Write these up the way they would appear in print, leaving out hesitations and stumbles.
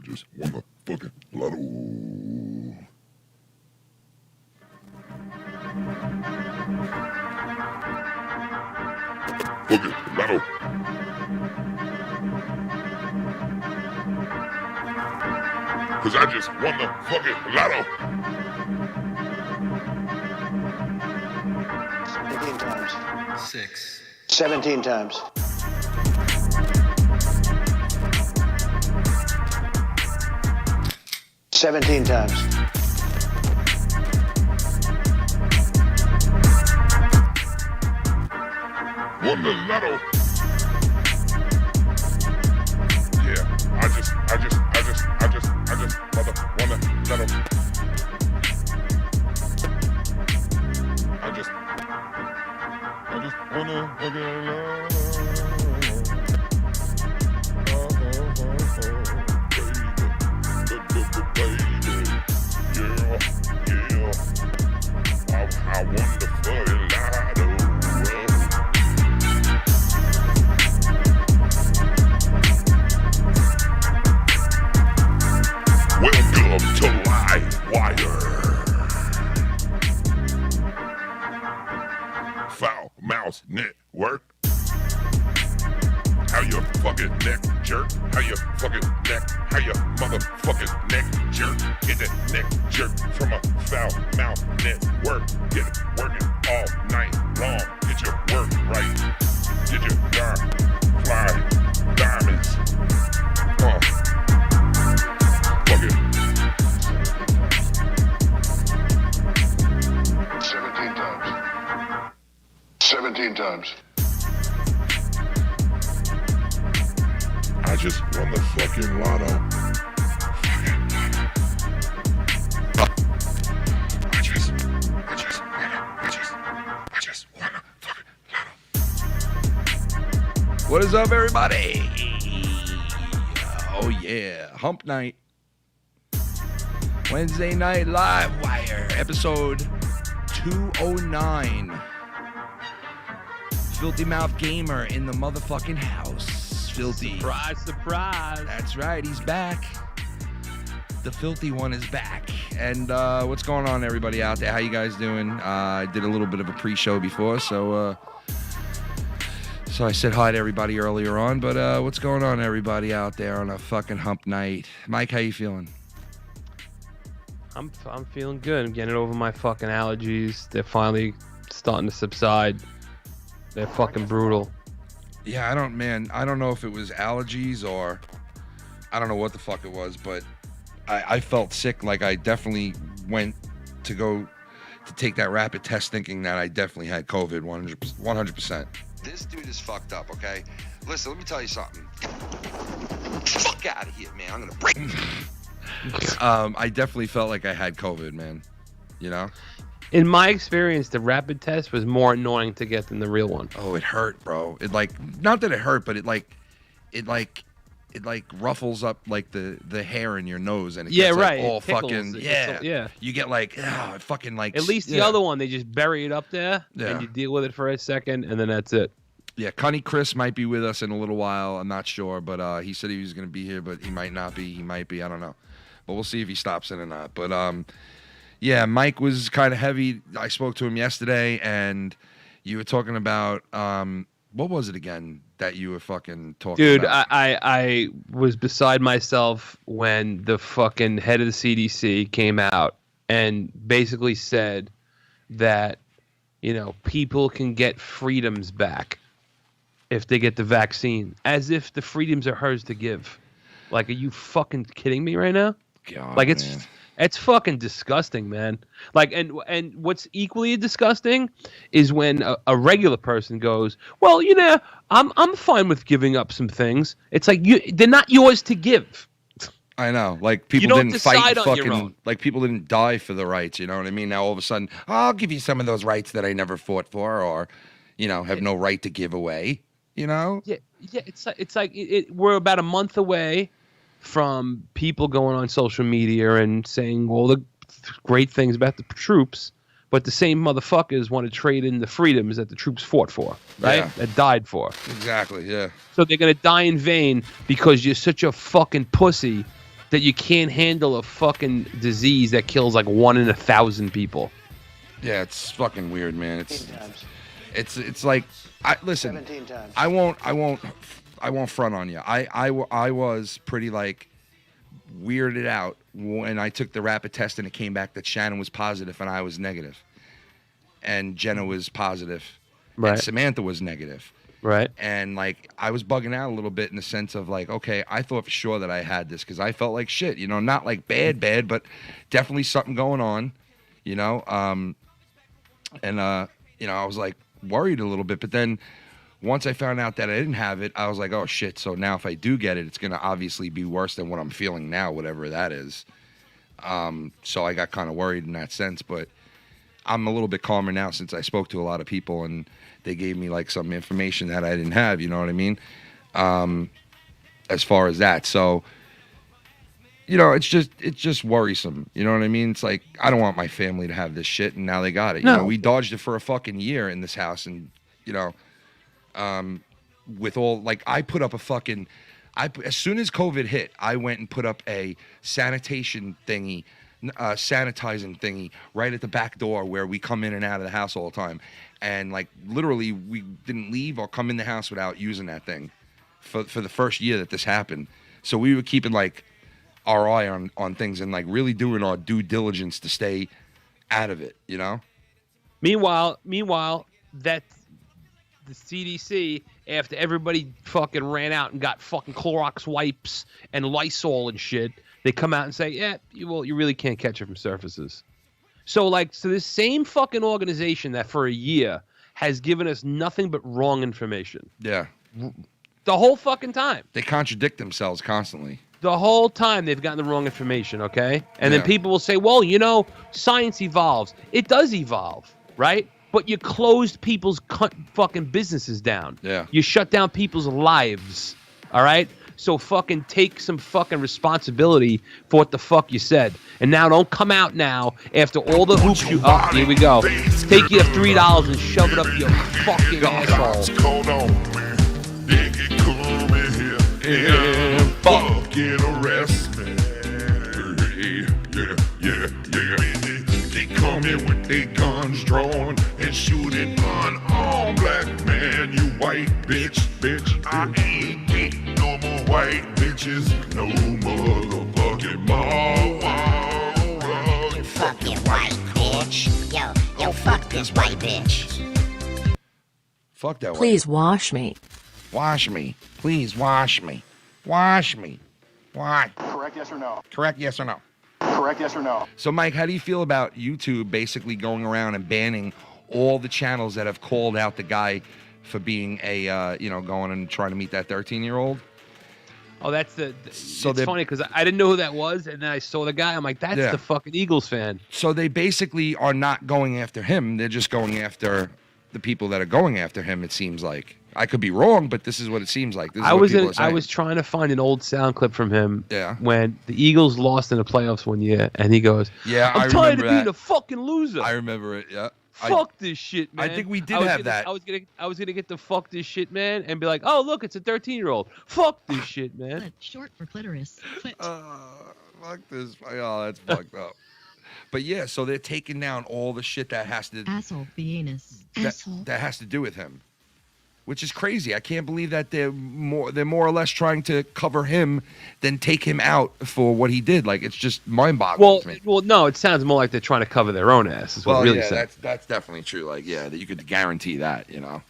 just won the fucking lotto. Fucking lotto. Cause I just won the fucking lotto. 17 times. 6. 17 times. 17 times. Won the lotto. Yeah, I just won the lotto. I just won the fucking lotto. I won the fucking lotto. Welcome to LiveWire. Foul Mouse Network. How you fucking neck jerk? How you fucking neck? How you motherfucking neck jerk? Get that neck jerk from a Foul Mouth Network. Get it working all night long. Get your work right. Get your darn fly diamonds. Fuck it. 17 times. 17 times. I just won the fucking lotto. I just won the fucking lotto. What is up, everybody? Oh, yeah. Hump night. Wednesday night LiveWire, episode 209. Filthy Mouth Gamer in the motherfucking house. Filthy. Surprise, surprise. That's right, he's back. The filthy one is back. And what's going on, everybody out there? How you guys doing? I did a little bit of a pre-show before, so I said hi to everybody earlier on. But what's going on, everybody out there on a fucking hump night? Mike, how you feeling? I'm feeling good. I'm getting over my fucking allergies. They're finally starting to subside. They're fucking brutal. Yeah, I don't know if it was allergies or I don't know what the fuck it was, but I felt sick. Like I definitely went to go to take that rapid test thinking that I definitely had COVID 100%. This dude is fucked up, okay? Listen, let me tell you something. Fuck out of here, man. I'm going to break. I definitely felt like I had COVID, man. You know? In my experience, the rapid test was more annoying to get than the real one. Oh, it hurt, bro. It not that it hurt, but it ruffles up like the hair in your nose and it gets like all fucking yeah. You get like fucking like. At least the other one, they just bury it up there and you deal with it for a second and then that's it. Yeah, Cunny Chris might be with us in a little while. I'm not sure, but he said he was gonna be here, but he might not be. He might be. I don't know, but we'll see if he stops in or not. But yeah, Mike was kind of heavy. I spoke to him yesterday, and you were talking about what was it again that you were fucking talking about? Dude, I was beside myself when the fucking head of the CDC came out and basically said that, you know, people can get freedoms back if they get the vaccine, as if the freedoms are hers to give. Like, are you fucking kidding me right now? God, like, man. It's fucking disgusting, man. Like, and what's equally disgusting is when a regular person goes, well, you know, I'm fine with giving up some things. It's like they're not yours to give. I know, like people didn't fight fucking, like people didn't die for the rights. You know what I mean? Now all of a sudden, I'll give you some of those rights that I never fought for, or, you know, have no right to give away. You know? Yeah. It's like we're about a month away from people going on social media and saying all the great things about the troops, but the same motherfuckers want to trade in the freedoms that the troops fought for, right? Yeah. That died for. Exactly, yeah. So they're going to die in vain because you're such a fucking pussy that you can't handle a fucking disease that kills like 1 in 1,000 people. Yeah, it's fucking weird, man. 17 times. It's like listen. 17 times. I won't front on you. I was pretty like weirded out when I took the rapid test and it came back that Shannon was positive and I was negative, and Jenna was positive, Right. and Samantha was negative. Right. And like I was bugging out a little bit in the sense of like, okay, I thought for sure that I had this because I felt like shit, you know, not like bad, but definitely something going on, you know. You know, I was like worried a little bit, but then once I found out that I didn't have it, I was like, oh shit. So now if I do get it, it's gonna obviously be worse than what I'm feeling now, whatever that is. So I got kind of worried in that sense, but I'm a little bit calmer now since I spoke to a lot of people and they gave me like some information that I didn't have, you know what I mean? As far as that. So, you know, it's just worrisome. You know what I mean? It's like, I don't want my family to have this shit and now they got it. No. You know, we dodged it for a fucking year in this house and, you know, with all, like I put up a fucking, as soon as COVID hit, I went and put up a sanitation thingy, sanitizing thingy right at the back door where we come in and out of the house all the time. And like literally we didn't leave or come in the house without using that thing for the first year that this happened. So we were keeping like our eye on things and like really doing our due diligence to stay out of it, you know? Meanwhile, that the CDC, after everybody fucking ran out and got fucking Clorox wipes and Lysol and shit, they come out and say, yeah, you really can't catch it from surfaces. So this same fucking organization that for a year has given us nothing but wrong information. Yeah. The whole fucking time. They contradict themselves constantly. The whole time they've gotten the wrong information, okay? And Yeah. then people will say, well, you know, science evolves. It does evolve, right? But you closed people's fucking businesses down. Yeah. You shut down people's lives, all right? So fucking take some fucking responsibility for what the fuck you said. And now don't come out now after all the hoops you... Oh, here we go. Take your $3 and shove it up your fucking asshole. Hold on, man. They can come in here and fucking arrest me. Yeah. They come in with their guns drawn and shooting unarmed black man. You white bitch. I ain't getting no more white bitches. No motherfucking more. You fucking white bitch. Yo, fuck this white bitch. Fuck that. Please wash me. Wash me. Please wash me. Wash me. Why? Correct, yes or no? Correct, yes or no? Correct, yes or no? So, Mike, how do you feel about YouTube basically going around and banning all the channels that have called out the guy for being a, going and trying to meet that 13-year-old? Oh, that's So it's funny because I didn't know who that was, and then I saw the guy. I'm like, that's Yeah. the fucking Eagles fan. So they basically are not going after him. They're just going after the people that are going after him, it seems like. I could be wrong, but this is what it seems like. This is what people are saying. I was trying to find an old sound clip from him Yeah. when the Eagles lost in the playoffs one year, and he goes, Yeah, I'm I tired of remember being that. a fucking loser. I remember it, yeah. Fuck this shit, man. I think we did I was have gonna- that. I was gonna get the fuck this shit, man, and be like, oh look, it's a 13-year-old. Fuck this shit, man. Clit, short for clitoris. Clit. Fuck this. Oh, that's fucked up. But yeah, so they're taking down all the shit that has to Asshole. The anus. that has to do with him, which is crazy. I can't believe that they're more or less trying to cover him than take him out for what he did. Like, it's just mind-boggling to me. Well, no, it sounds more like they're trying to cover their own ass. Is what Well, it really yeah, sounds. that's definitely true. Like, yeah, that you could guarantee that, you know.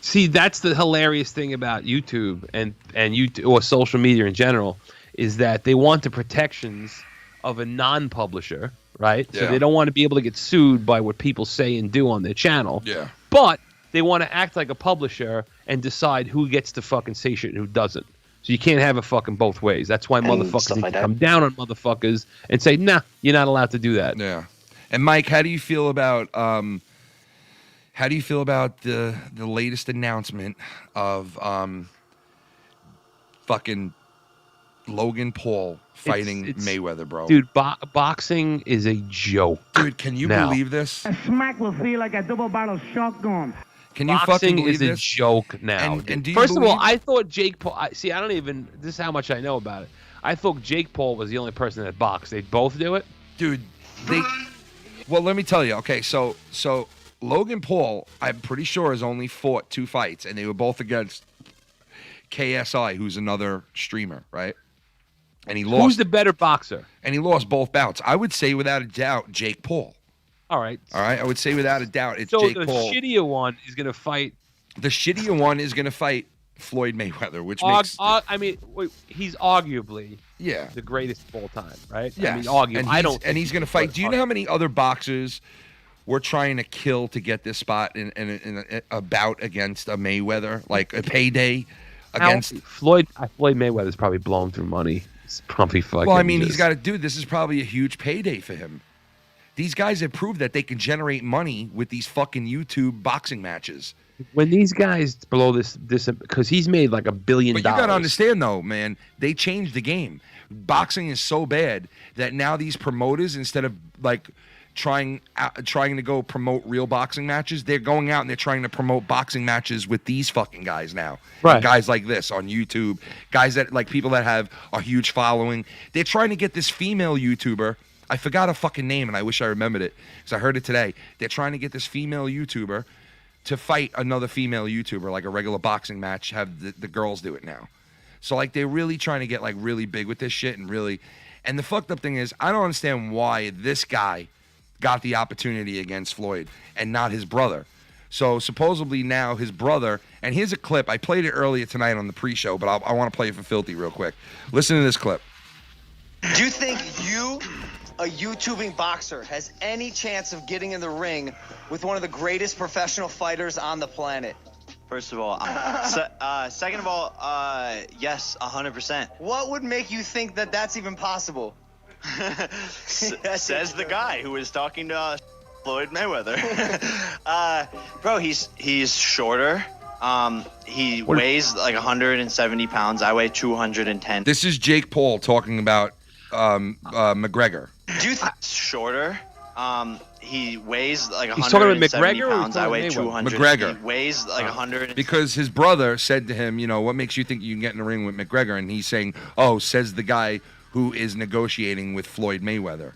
See, that's the hilarious thing about YouTube and YouTube or social media in general is that they want the protections of a non-publisher, right? So Yeah. they don't want to be able to get sued by what people say and do on their channel. Yeah. But they want to act like a publisher and decide who gets to fucking say shit and who doesn't. So you can't have it fucking both ways. That's why motherfuckers need to come down on motherfuckers and say, nah, you're not allowed to do that. Yeah. And Mike, how do you feel about the latest announcement of fucking Logan Paul fighting It's- Mayweather, bro? Dude, boxing is a joke. Dude, can you now. believe this? A smack will feel like a double barrel shotgun. Can you fucking Boxing believe is a this? joke now. And do you First of all, believe- I thought Jake Paul. This is how much I know about it. I thought Jake Paul was the only person that boxed. They both do it? Dude, well, let me tell you. Okay, so Logan Paul, I'm pretty sure, has only fought 2 fights, and they were both against KSI, who's another streamer, right? And he lost. Who's the better boxer? And he lost both bouts. I would say without a doubt, Jake Paul. All right. I would say without a doubt, it's so Jake the Paul. shittier one is going to fight. The shittier one is going to fight Floyd Mayweather, which makes. I mean, he's arguably Yeah. the greatest of all time, right? Yes. I mean, arguably. And he's going to fight. Do you know how many other boxers were trying to kill to get this spot in a bout against a Mayweather, like a payday against Floyd Mayweather's probably blown through money. It's probably fucking. Well, I mean, he's got to do. This is probably a huge payday for him. These guys have proved that they can generate money with these fucking YouTube boxing matches. When these guys blow this because he's made like $1 billion. But you got to understand, though, man, they changed the game. Boxing is so bad that now these promoters, instead of like trying to go promote real boxing matches, they're going out and they're trying to promote boxing matches with these fucking guys now. Right. Guys like this on YouTube, guys that like people that have a huge following. They're trying to get this female YouTuber. I forgot her fucking name, and I wish I remembered it because I heard it today. They're trying to get this female YouTuber to fight another female YouTuber, like a regular boxing match, have the girls do it now. So, like, they're really trying to get, like, really big with this shit and really... And the fucked up thing is, I don't understand why this guy got the opportunity against Floyd and not his brother. So, supposedly now his brother... And here's a clip. I played it earlier tonight on the pre-show, but I want to play it for Filthy real quick. Listen to this clip. Do you think you, a YouTubing boxer, has any chance of getting in the ring with one of the greatest professional fighters on the planet? First of all, second of all, yes, 100%. What would make you think that that's even possible? Says the guy who was talking to Floyd Mayweather. Bro, he's shorter. He weighs like 170 pounds. I weigh 210. This is Jake Paul talking about McGregor. Do you think shorter? He weighs like 170 He's talking about McGregor pounds. I weigh 200. McGregor. He weighs like 100. Because his brother said to him, you know, what makes you think you can get in the ring with McGregor? And he's saying, oh, says the guy who is negotiating with Floyd Mayweather.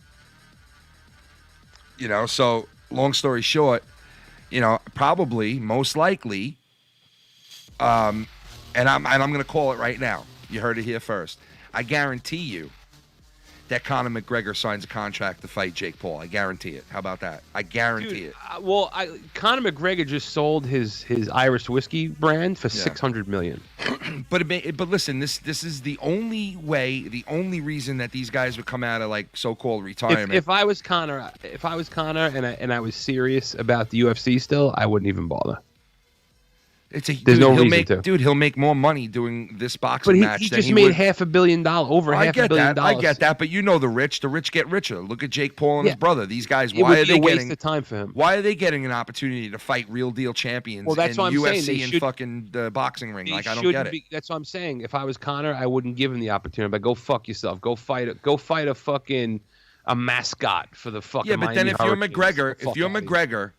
You know, so long story short, you know, probably, most likely, and I'm going to call it right now. You heard it here first. I guarantee you that Conor McGregor signs a contract to fight Jake Paul. I guarantee it. How about that? I guarantee it. Conor McGregor just sold his Irish whiskey brand for $600 million. But listen, this is the only way, the only reason that these guys would come out of like so-called retirement. If I was Conor, and I was serious about the UFC still, I wouldn't even bother. There's no reason to. Dude, he'll make more money doing this boxing match. He just made $500 million, over $500 million. I get that, but you know the rich get richer. Look at Jake Paul and his brother. These guys, why are they getting a waste getting of time for him? Why are they getting an opportunity to fight real deal champions that's in what I'm UFC saying. and fucking the boxing ring? Like I don't get it. That's what I'm saying. If I was Conor, I wouldn't give him the opportunity. But go fuck yourself. Go fight a fucking a mascot for the fucking. Yeah, but then if you're Hurricanes. McGregor,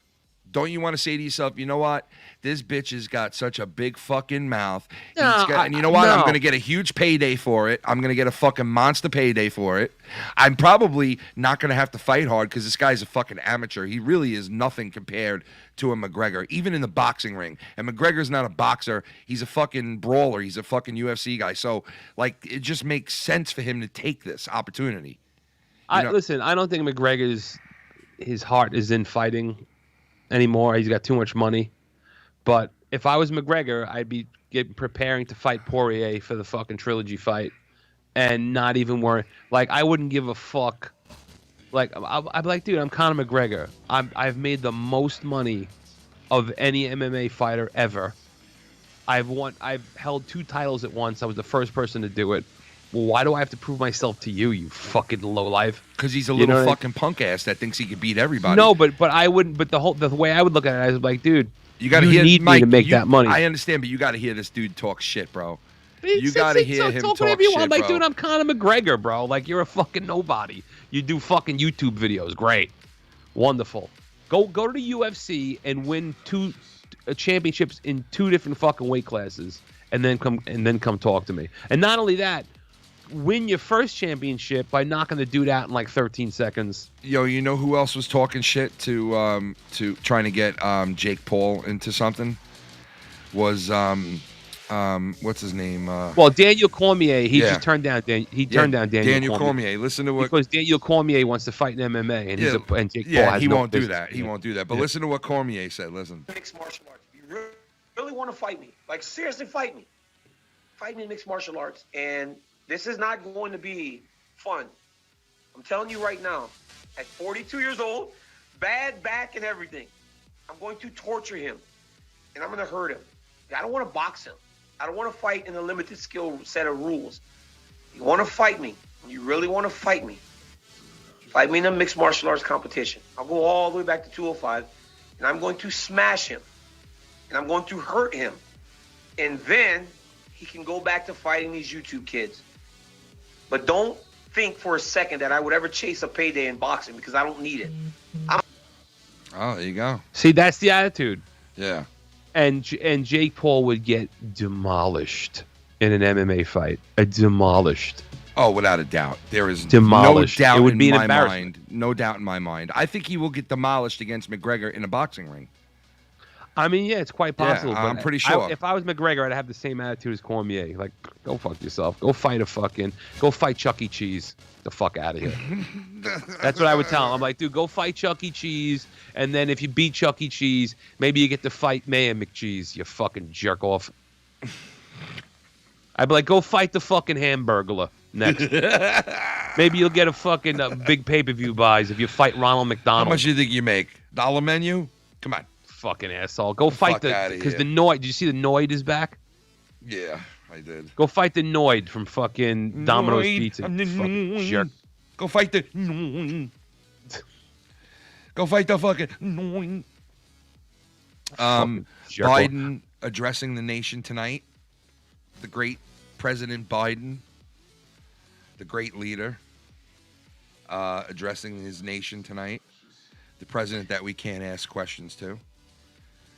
don't you want to say to yourself, you know what? This bitch has got such a big fucking mouth. And you know what? I'm going to get a huge payday for it. I'm going to get a fucking monster payday for it. I'm probably not going to have to fight hard because this guy's a fucking amateur. He really is nothing compared to a McGregor, even in the boxing ring. And McGregor's not a boxer. He's a fucking brawler. He's a fucking UFC guy. So, like, it just makes sense for him to take this opportunity. Listen, I don't think McGregor's his heart is in fighting anymore. He's got too much money. But if I was McGregor, I'd be preparing to fight Poirier for the fucking trilogy fight and not even worry. Like, I wouldn't give a fuck. Like, I'd be like, dude, I'm Conor McGregor. I've made the most money of any MMA fighter ever. I've held 2 titles at once. I was the first person to do it. Well, why do I have to prove myself to you, you fucking lowlife? Because he's a little fucking punk ass that thinks he could beat everybody. No, but I wouldn't. But the way I would look at it, I was like, dude, you got to need me to make that money. I understand, but you got to hear this dude talk shit, bro. You got to hear him talk shit, I'm like, bro. dude, I'm Conor McGregor, bro. Like, you're a fucking nobody. You do fucking YouTube videos. Great. Wonderful. Go to the UFC and win 2 championships in 2 different fucking weight classes, and then come talk to me. And not only that, win your first championship by knocking the dude out in like 13 seconds. Yo, you know who else was talking shit to trying to get Jake Paul into something? Was what's his name? Well, Daniel Cormier, he just turned down. He turned down Daniel Cormier. Listen to what, because Daniel Cormier wants to fight in MMA, and and Jake Paul has he no won't do business. that. He won't do that. But listen to what Cormier said. Listen. Mixed martial arts. If you really want to fight me, like seriously, fight me. Fight me in mixed martial arts, and this is not going to be fun. I'm telling you right now. At 42 years old, bad back and everything, I'm going to torture him, and I'm going to hurt him. I don't want to box him. I don't want to fight in a limited skill set of rules. You want to fight me, you really want to fight me in a mixed martial arts competition. I'll go all the way back to 205, and I'm going to smash him, and I'm going to hurt him. And then he can go back to fighting these YouTube kids. But don't think for a second that I would ever chase a payday in boxing, because I don't need it. Oh, there you go. See, that's the attitude. Yeah. And Jake Paul would get demolished in an MMA fight. Demolished. Oh, without a doubt. There is Demolished. no doubt It would in be an my embarrassment. mind. No doubt in my mind. I think he will get demolished against McGregor in a boxing ring. I mean, yeah, it's quite possible. Yeah, I'm but pretty sure. If I was McGregor, I'd have the same attitude as Cormier. Like, go fuck yourself. Go fight Chuck E. Cheese. The fuck out of here. That's what I would tell him. I'm like, dude, go fight Chuck E. Cheese, and then if you beat Chuck E. Cheese, maybe you get to fight Mayor McCheese, you fucking jerk off. I'd be like, go fight the fucking Hamburglar next. Maybe you'll get a fucking big pay-per-view buys if you fight Ronald McDonald. How much do you think you make? $1 menu? Come on. Fucking asshole. Go fight because the Noid. Did you see the Noid is back? Yeah, I did. Go fight the Noid from fucking Domino's Pizza. Fucking jerk. Go fight the Noid. Go fight the fucking Noid. Biden addressing the nation tonight. The great President Biden, the great leader, addressing his nation tonight. The president that we can't ask questions to.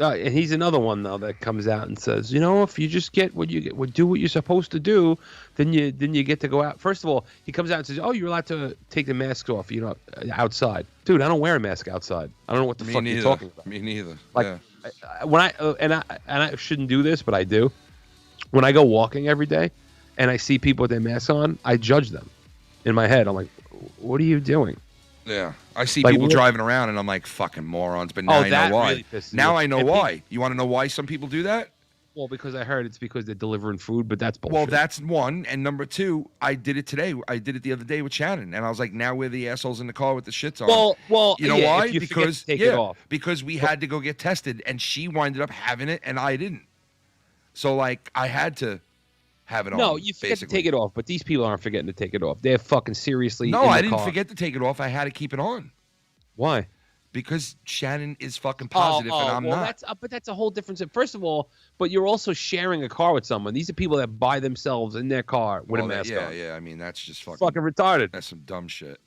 And he's another one though that comes out and says, you know, if you just get what you get, do what you're supposed to do, then you get to go out. First of all, he comes out and says, oh, you're allowed to take the masks off, you know, outside. Dude, I don't wear a mask outside. I don't know what the fuck you're talking about. Me neither. Like, yeah. when I shouldn't do this, but I do. When I go walking every day, and I see people with their masks on, I judge them. In my head, I'm like, what are you doing? Yeah, I see Like, people what- driving around, and I'm like, fucking morons. But now I that know why. really pisses me Now off. I know And why. You want to know why some people do that? Well, because I heard it's because they're delivering food, but that's bullshit. Well, that's one. And number two, I did it today. I did it the other day with Shannon, and I was like, now we're the assholes in the car with the shits on. Well, you know yeah, why? if you forget Because to take it off. because we had to go get tested, and she winded up having it, and I didn't. So like, I had to have it on. No, you forget to take it off, but these people aren't forgetting to take it off. They're fucking seriously. No, in I the didn't car. forget to take it off. I had to keep it on. Why? Because Shannon is fucking positive, and I'm not. But that's a whole different. First of all, but you're also sharing a car with someone. These are people that buy themselves in their car with a mask on. Yeah. I mean, that's just fucking retarded. That's some dumb shit.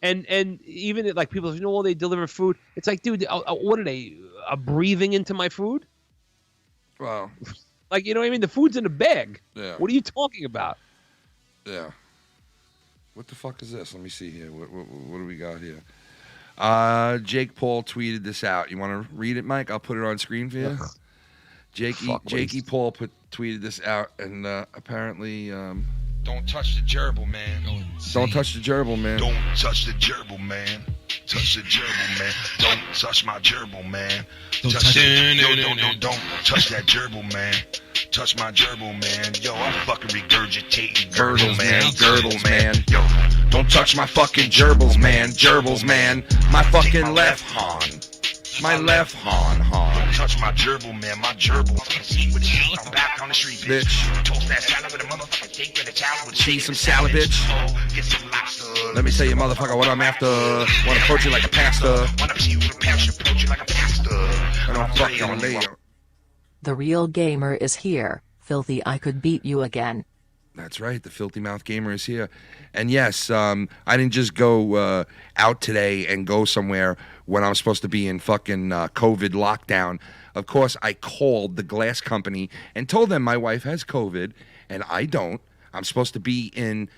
And even like people, you know, well, they deliver food. It's like, dude, what are they breathing into my food? Well, like, you know what I mean? The food's in a bag. Yeah. What are you talking about? Yeah. What the fuck is this? Let me see here. What do we got here? Jake Paul tweeted this out. You want to read it, Mike? I'll put it on screen for you. Jakey Paul tweeted this out, and apparently, don't touch the gerbil, man. Don't touch the gerbil, man. Don't touch the gerbil, man. Touch the gerbil, man. Don't touch my gerbil, man. Don't touch that gerbil, man. Touch my gerbil, man. Yo, I'm fucking regurgitating Girdles, man. Girdles, man. Yo, Don't touch my fucking gerbils, man. Gerbils, man. My fucking left horn. My left horn. Don't touch my gerbil, man. My gerbil. I'm back on the street, bitch. Toast that salad with a motherfucking steak with a salad with Cheese some salad, bitch. Get some lobster. Let me tell you, motherfucker, what I'm after. Wanna approach you like a pastor. Wanna see you with a passion, approach you like a pastor. And I'm fucking lay. The real gamer is here. Filthy, I could beat you again. That's right. The Filthy Mouth Gamer is here. And yes, I didn't just go out today and go somewhere when I'm supposed to be in fucking COVID lockdown. Of course, I called the glass company and told them my wife has COVID and I don't. I'm supposed to be in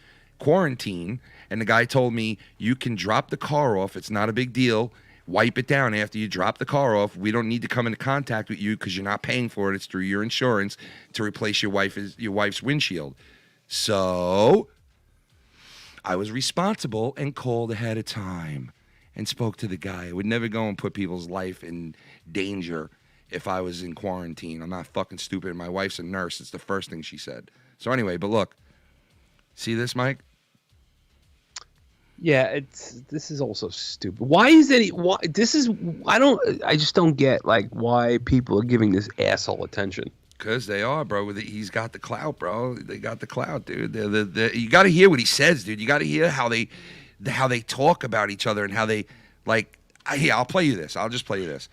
quarantine, and the guy told me, you can drop the car off. It's not a big deal. Wipe it down after you drop the car off. We don't need to come into contact with you because you're not paying for it. It's through your insurance to replace your wife's windshield. So I was responsible and called ahead of time and spoke to the guy. I would never go and put people's life in danger if I was in quarantine. I'm not fucking stupid. My wife's a nurse. It's the first thing she said. So anyway, but look, see this, Mike? Yeah, this is also stupid. Why is it? Why this is? I just don't get like why people are giving this asshole attention. Because they are, bro. He's got the clout, bro. They got the clout, dude. You got to hear what he says, dude. You got to hear how they talk about each other and how they like. Here, I'll play you this. I'll just play you this.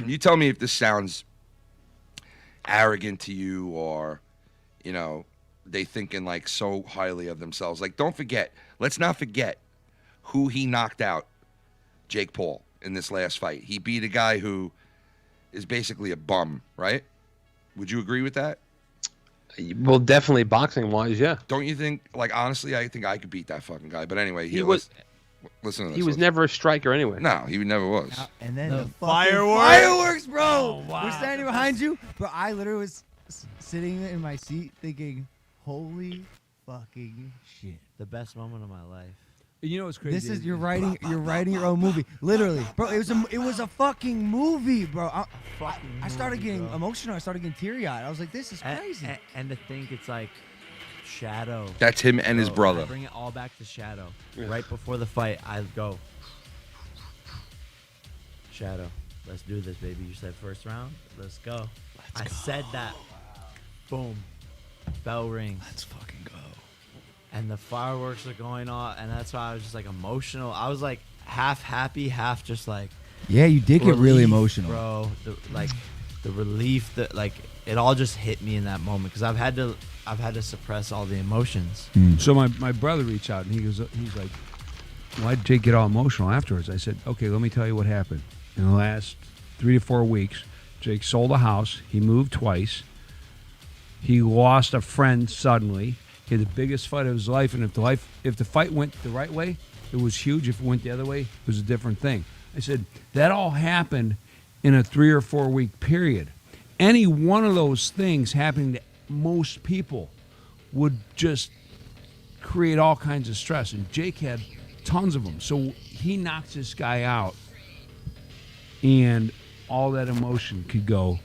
You tell me if this sounds arrogant to you or, you know, they thinking like so highly of themselves. Like, don't forget. Let's not forget who he knocked out, Jake Paul, in this last fight. He beat a guy who is basically a bum, right? Would you agree with that? Well, definitely boxing-wise, yeah. Don't you think, like, honestly, I think I could beat that fucking guy. But anyway, listen to this. He was never a striker anyway. No, he never was. And then The the fireworks, bro. Oh, wow. We're standing behind you, but I literally was sitting in my seat thinking, holy fucking shit. The best moment of my life. You know what's crazy? This is you're writing your own movie, literally, bro. It was a fucking movie, bro. I started getting emotional. I started getting teary eyed. I was like, this is crazy. And to think it's like Shadow. That's him and his brother. I bring it all back to Shadow. Yeah. Right before the fight, I go, Shadow, let's do this, baby. You said first round, let's go. I said that. Boom. Bell rings. Let's fucking go. And the fireworks are going off, and that's why I was just like emotional. I was like half happy, half just like. Yeah, you did get really emotional, bro. The relief that like it all just hit me in that moment because I've had to suppress all the emotions. So my brother reached out and he's like, why'd Jake get all emotional afterwards? I said, okay, let me tell you what happened. In the last 3 to 4 weeks, Jake sold a house. He moved twice. He lost a friend suddenly. He had the biggest fight of his life, and if the fight went the right way, it was huge. If it went the other way, it was a different thing. I said, that all happened in a 3 or 4 week period. Any one of those things happening to most people would just create all kinds of stress, and Jake had tons of them. So he knocks this guy out, and all that emotion could go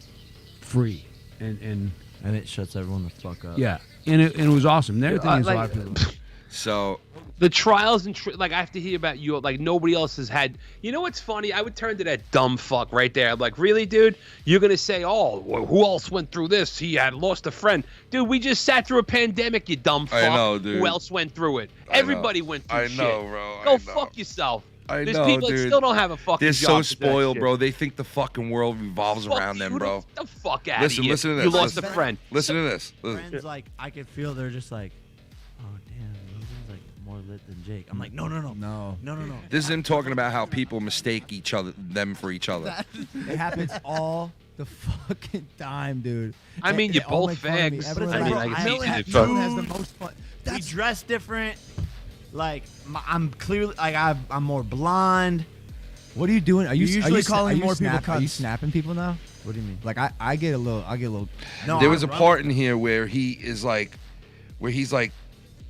free, and it shuts everyone the fuck up. Yeah, and it was awesome. The other thing is a lot of people. So the trials and like I have to hear about you. Like nobody else has had. You know what's funny? I would turn to that dumb fuck right there. I'm like, really, dude? You're gonna say, oh, well, who else went through this? He had lost a friend. Dude, we just sat through a pandemic. You dumb fuck. I know, dude. Who else went through it? Everybody went through shit. I know, bro. Go fuck yourself. There's people that still don't have a fucking They're job. so spoiled, bro. They think the fucking world revolves around them, bro. Get the fuck out Listen, of here. listen to this. You lost a friend. Listen to this. Friends, like, I could feel they're just like, oh, damn, Logan's like more lit than Jake. I'm like, no. This is him talking about how people mistake them for each other. It happens all the fucking time, dude. I mean, They you're all both make fun of me. fags. Everyone's I like, mean, bro, I can Dylan see has- it, Dylan but- has the most fun. We dress different. Like, I'm clearly, like, I'm more blonde. What are you doing? Are you usually calling more people Are you cunts. snapping people now? What do you mean? Like I get a little. No, There was a part in here where he's like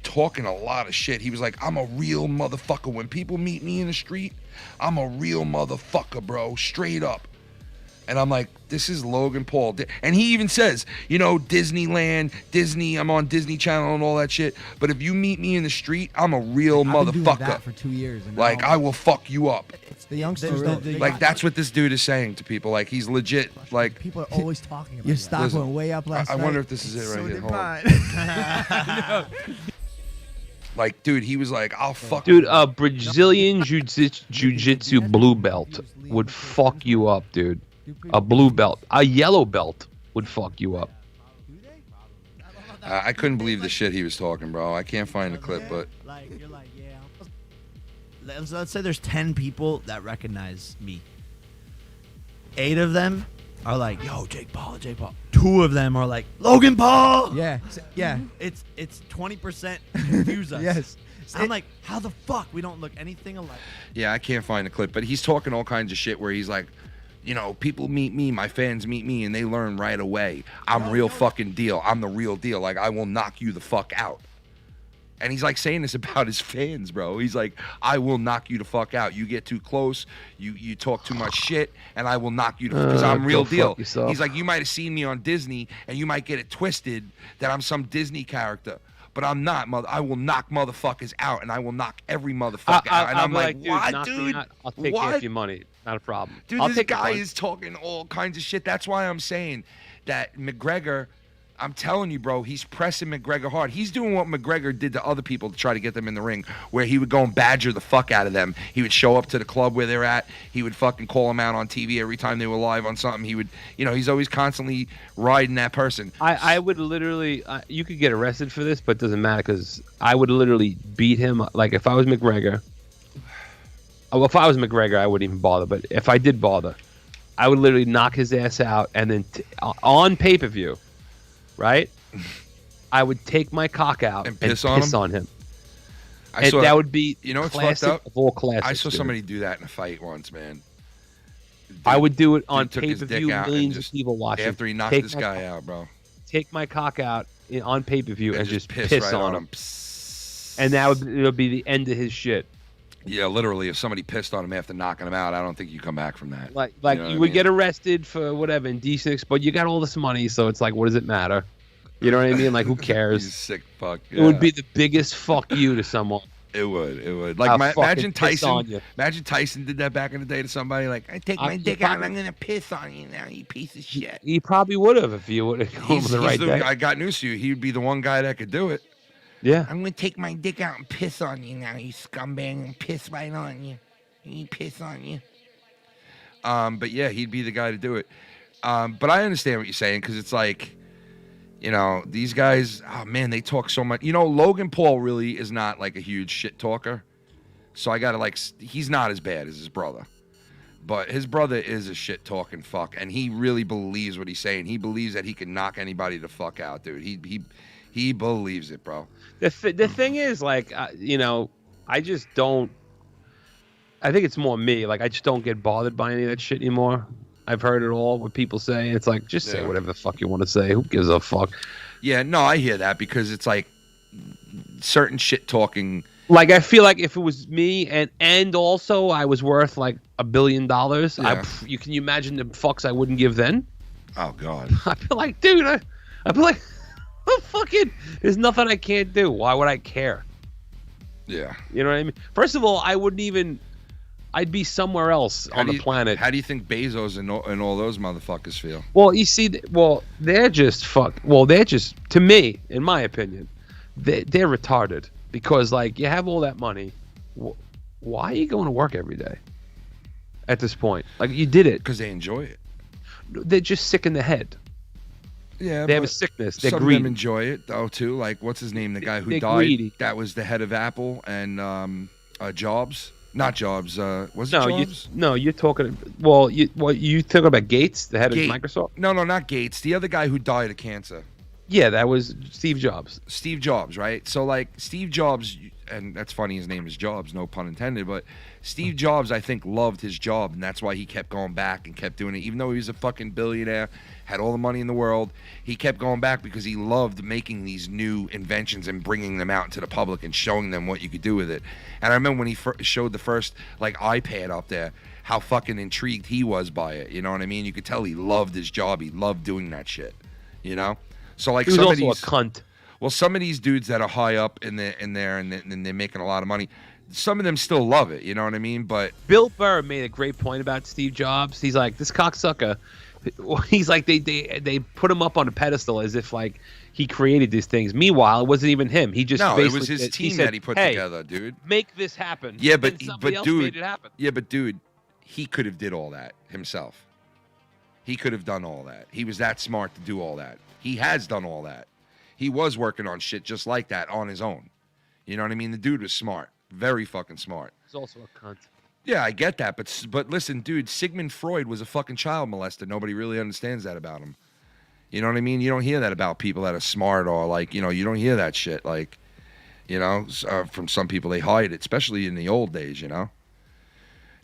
talking a lot of shit. He was like, I'm a real motherfucker. When people meet me in the street, I'm a real motherfucker, bro. Straight up. And I'm like, this is Logan Paul. And he even says, you know, Disneyland, Disney, I'm on Disney Channel and all that shit. But if you meet me in the street, I'm a real I've been doing motherfucker. that for 2 years. And Like, now- I will fuck you up. The youngsters don't. Like, that's what this dude is saying to people. Like, he's legit. Like, people are always talking about. Your stock Listen, went way up last night. I wonder if this is it right So here. did Hold on. mine. Like, dude, he was like, I'll fuck. Dude, a Brazilian jiu-jitsu blue belt would fuck you up, dude. A blue belt. A yellow belt would fuck you up. I couldn't believe the shit he was talking, bro. I can't find the clip, but Like, you're like, yeah. Let's say there's 10 people that recognize me. 8 of them are like, yo, Jake Paul, Jake Paul. 2 of them are like, Logan Paul. Yeah, yeah. It's 20% confuse us. Yes. I'm like, how the fuck we don't look anything alike? Yeah, I can't find the clip, but he's talking all kinds of shit where he's like, you know, people meet me, my fans meet me, and they learn right away. I'm real fucking deal. I'm the real deal. Like, I will knock you the fuck out. And he's like saying this about his fans, bro. He's like, I will knock you the fuck out. You get too close, you talk too much shit, and I will knock you because I'm real deal. He's like, you might have seen me on Disney, and you might get it twisted that I'm some Disney character. But I'm not, mother. I will knock motherfuckers out, and I will knock every motherfucker out. And I'm like, what, dude? I'll take half your money. Not a problem. Dude, this guy is talking all kinds of shit. That's why I'm saying that McGregor, I'm telling you, bro, he's pressing McGregor hard. He's doing what McGregor did to other people to try to get them in the ring, where he would go and badger the fuck out of them. He would show up to the club where they're at. He would fucking call them out on TV every time they were live on something. He would, you know, he's always constantly riding that person. I would literally, you could get arrested for this, but it doesn't matter because I would literally beat him. Like, if I was McGregor, well, if I was McGregor, I wouldn't even bother. But if I did bother, I would literally knock his ass out and then on pay-per-view, right? I would take my cock out and piss on him. That would be, you know, what's fucked up? Of all classics. I saw somebody do that in a fight once, man. I would do it on took his pay-per-view. dick out and Millions just- of people watching. after he knocked this guy out, bro. Take my cock out on pay-per-view and just piss right on on him. And that would be the end of his shit. Yeah, literally, if somebody pissed on him after knocking him out, I don't think you come back from that. Like You know you what I would mean? get arrested for whatever indecent, but you got all this money, so it's like, what does it matter? You know what I mean? Like, who cares? You sick fuck. It would yeah. be the biggest fuck you to someone. It would. I'll Like, fucking imagine piss on Tyson. you. Imagine Tyson did that back in the day to somebody. Like, I take my you dick out, and probably- I'm gonna piss on you now, you piece of shit. He probably would have if you would have gone the right day. I got news for you. He would be the one guy that could do it. Yeah. I'm gonna take my dick out and piss on you now, you scumbag, and piss right on you. He piss on you. But yeah, he'd be the guy to do it. But I understand what you're saying because it's like, you know, these guys. Oh man, they talk so much. You know, Logan Paul really is not like a huge shit talker. So I gotta like, he's not as bad as his brother. But his brother is a shit talking fuck, and he really believes what he's saying. He believes that he can knock anybody the fuck out, dude. He believes it, bro. The thing is, like, you know, I just don't. I think it's more me. Like, I just don't get bothered by any of that shit anymore. I've heard it all. What people say, it's like, just say whatever the fuck you want to say. Who gives a fuck? Yeah, no, I hear that because it's like certain shit talking. Like, I feel like if it was me and also I was worth like $1 billion, Yeah. can you imagine the fucks I wouldn't give then? Oh God. I'd be like, dude, I'd be like, oh, fucking, there's nothing I can't do. Why would I care? Yeah. You know what I mean? First of all, I wouldn't even. I'd be somewhere else on the planet. How do you think Bezos and all those motherfuckers feel? Well, you see, they're just they're just, to me, in my opinion, they're retarded because, like, you have all that money. Why are you going to work every day at this point? Like, you did it. Because they enjoy it. They're just sick in the head. Yeah, they have a but sickness. They're some greedy. of them enjoy it though too. Like, what's his name? The guy who They're died. greedy. That was the head of Apple and Jobs. Not Jobs. Was it Jobs? You're talking. Well, you talking about Gates, the head of Microsoft? No, not Gates. The other guy who died of cancer. Yeah, that was Steve Jobs. Steve Jobs, right? So, like, Steve Jobs, and that's funny, his name is Jobs, no pun intended, but Steve Jobs, I think, loved his job, and that's why he kept going back and kept doing it. Even though he was a fucking billionaire, had all the money in the world, he kept going back because he loved making these new inventions and bringing them out into the public and showing them what you could do with it. And I remember when he showed the first, like, iPad up there, how fucking intrigued he was by it, you know what I mean? You could tell he loved his job. He loved doing that shit, you know? So, like, he was some also of these, a cunt. Well, some of these dudes that are high up in there and they're making a lot of money, some of them still love it. You know what I mean? But Bill Burr made a great point about Steve Jobs. He's like, this cocksucker. He's like, they put him up on a pedestal as if like he created these things. Meanwhile, it wasn't even him. He just no, it was basically his team said, that he put hey, together, dude. Make this happen. Yeah, And but somebody else dude, made it happen. yeah, but dude, he could have did all that himself. He could have done all that. He was that smart to do all that. He has done all that. He was working on shit just like that on his own. You know what I mean? The dude was smart. Very fucking smart. He's also a cunt. Yeah, I get that, but listen, dude, Sigmund Freud was a fucking child molester. Nobody really understands that about him. You know what I mean? You don't hear that about people that are smart or like, you know, you don't hear that shit like, you know, from some people. They hide it, especially in the old days, you know.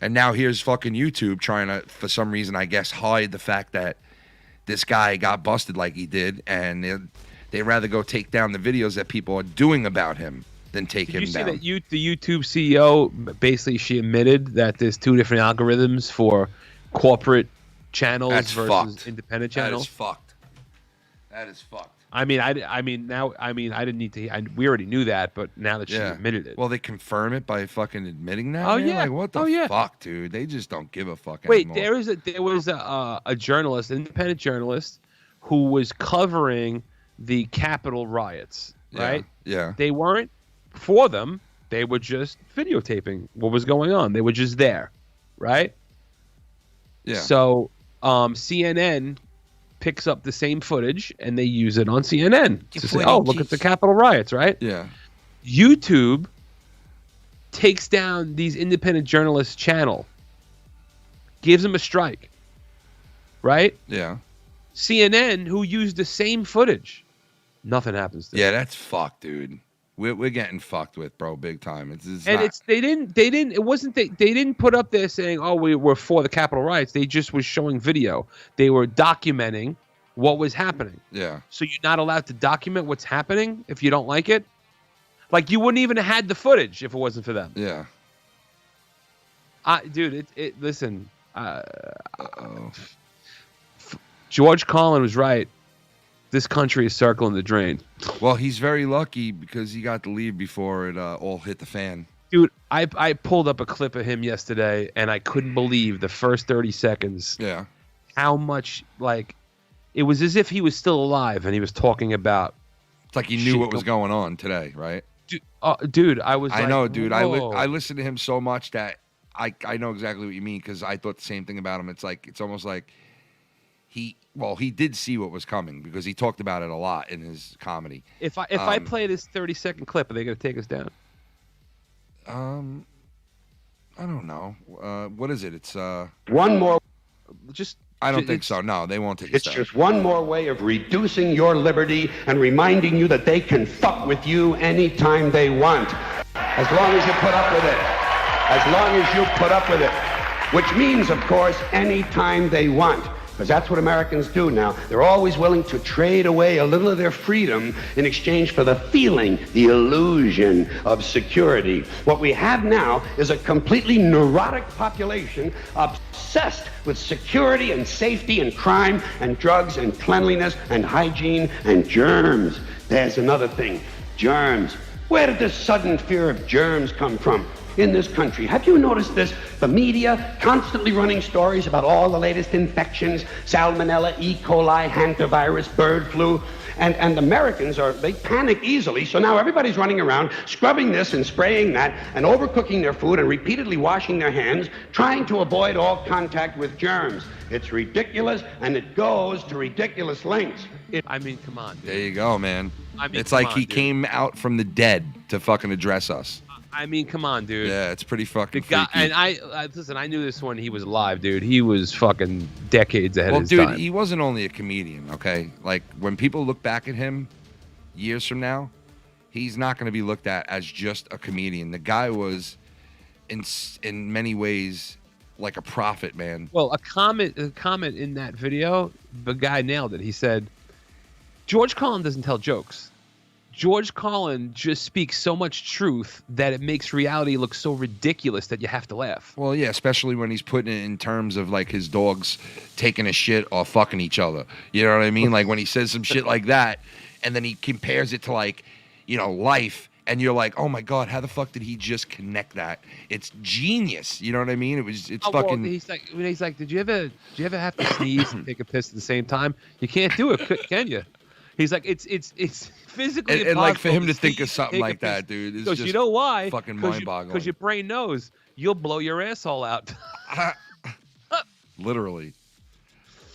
And now here's fucking YouTube trying to, for some reason, I guess, hide the fact that this guy got busted like he did, and they'd rather go take down the videos that people are doing about him than take him down. Did you see that the YouTube CEO, basically she admitted that there's two different algorithms for corporate channels versus independent channels? That is fucked. That is fucked. I didn't need to. We already knew that, but now that she admitted it. Well, they confirm it by fucking admitting that. Oh man? yeah. Like, what the fuck, dude? They just don't give a fuck Wait, anymore. there was a journalist, an independent journalist, who was covering the Capitol riots. Right? Yeah. They weren't for them. They were just videotaping what was going on. They were just there, right? Yeah. So CNN picks up the same footage and they use it on CNN to say, "Oh, look at the Capitol riots," right? Yeah. YouTube takes down these independent journalists' channel, gives them a strike, right? Yeah. CNN, who used the same footage, nothing happens to them. Yeah, that's fucked, dude. We're getting fucked with, bro, big time. They didn't put up there saying, "Oh, we're for the Capitol riots." They just was showing video. They were documenting what was happening. Yeah. So you're not allowed to document what's happening if you don't like it. Like you wouldn't even have had the footage if it wasn't for them. Yeah. Dude, listen. George Carlin was right. This country is circling the drain. Well, he's very lucky because he got to leave before it all hit the fan. Dude, I pulled up a clip of him yesterday, and I couldn't believe the first 30 seconds. Yeah. How much, like, it was as if he was still alive, and he was talking about. It's like he knew what was going on today, right? Dude, I was. I like, know, dude. whoa. I listened to him so much that I know exactly what you mean because I thought the same thing about him. It's almost like he did see what was coming because he talked about it a lot in his comedy. If I play this 30-second clip, are they going to take us down? I don't know. What is it? It's one more. I don't think so. No, they won't take us It's down. just one more way of reducing your liberty and reminding you that they can fuck with you anytime they want, as long as you put up with it. As long as you put up with it, which means, of course, anytime they want. Because that's what Americans do now. They're always willing to trade away a little of their freedom in exchange for the feeling, the illusion of security. What we have now is a completely neurotic population obsessed with security and safety and crime and drugs and cleanliness and hygiene and germs. There's another thing, germs. Where did this sudden fear of germs come from? In this country. Have you noticed this? The media constantly running stories about all the latest infections, salmonella, E. coli, hantavirus, bird flu, and Americans they panic easily, so now everybody's running around scrubbing this and spraying that and overcooking their food and repeatedly washing their hands, trying to avoid all contact with germs. It's ridiculous, and it goes to ridiculous lengths. I mean, come on, dude. There you go, man. I mean, it's come like on, he dude. came out from the dead to fucking address us. I mean, come on, dude. Yeah, it's pretty fucking The guy, freaky. and listen, I knew this when he was alive, dude. He was fucking decades ahead Well, of his dude, time. he wasn't only a comedian, okay? Like, when people look back at him years from now, he's not going to be looked at as just a comedian. The guy was, in many ways, like a prophet, man. Well, a comment in that video, the guy nailed it. He said, George Carlin doesn't tell jokes. George Carlin just speaks so much truth that it makes reality look so ridiculous that you have to laugh. Well, yeah, especially when he's putting it in terms of like his dogs taking a shit or fucking each other. You know what I mean? Like when he says some shit like that, and then he compares it to like, life, and you're like, oh my god, how the fuck did he just connect that? It's genius. You know what I mean? It's fucking. Well, he's like, did you ever have to sneeze and take a piss at the same time? You can't do it, can you? He's like, it's physically And like for impossible him to think of sneeze, something take a like that, piss. dude, is Because just you know why? fucking mind-boggling. Because your brain knows you'll blow your asshole out. Literally.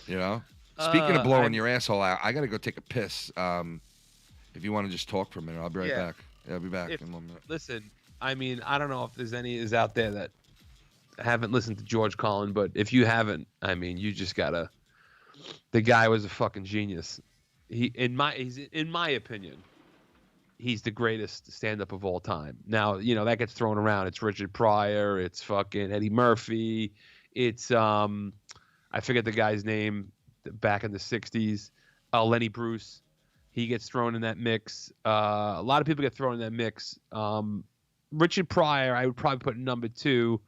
Speaking of blowing your asshole out, I gotta go take a piss. If you want to just talk for a minute, I'll be right back. Yeah, I'll be back in 1 minute. Listen, I mean, I don't know if there's any out there that haven't listened to George Carlin, but if you haven't, I mean, you just gotta. The guy was a fucking genius. He's in my opinion, he's the greatest stand-up of all time. Now, you know, that gets thrown around. It's Richard Pryor. It's fucking Eddie Murphy. It's I forget the guy's name back in the 60s. Lenny Bruce. He gets thrown in that mix. A lot of people get thrown in that mix. Richard Pryor, I would probably put number 2,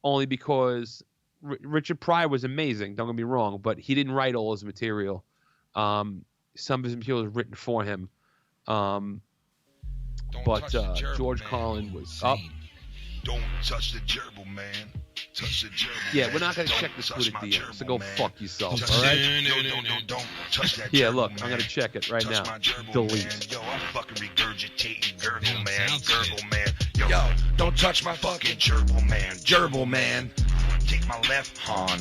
only because Richard Pryor was amazing. Don't get me wrong, but he didn't write all his material. Some of his material was written for him. But George Carlin was up. Don't touch the gerbil, man. Touch the gerbil. Yeah, we're not gonna check the Twitter DM, so go fuck yourself, all right? Don't touch that Yeah, gerbil, look, man. I'm gonna check it right Touch now. my gerbil, Delete. man. Yo, I'm fucking regurgitating gerbil, man. Gerbil, man. Yo, don't touch my fucking gerbil, man. Gerbil, man. Take my left horn.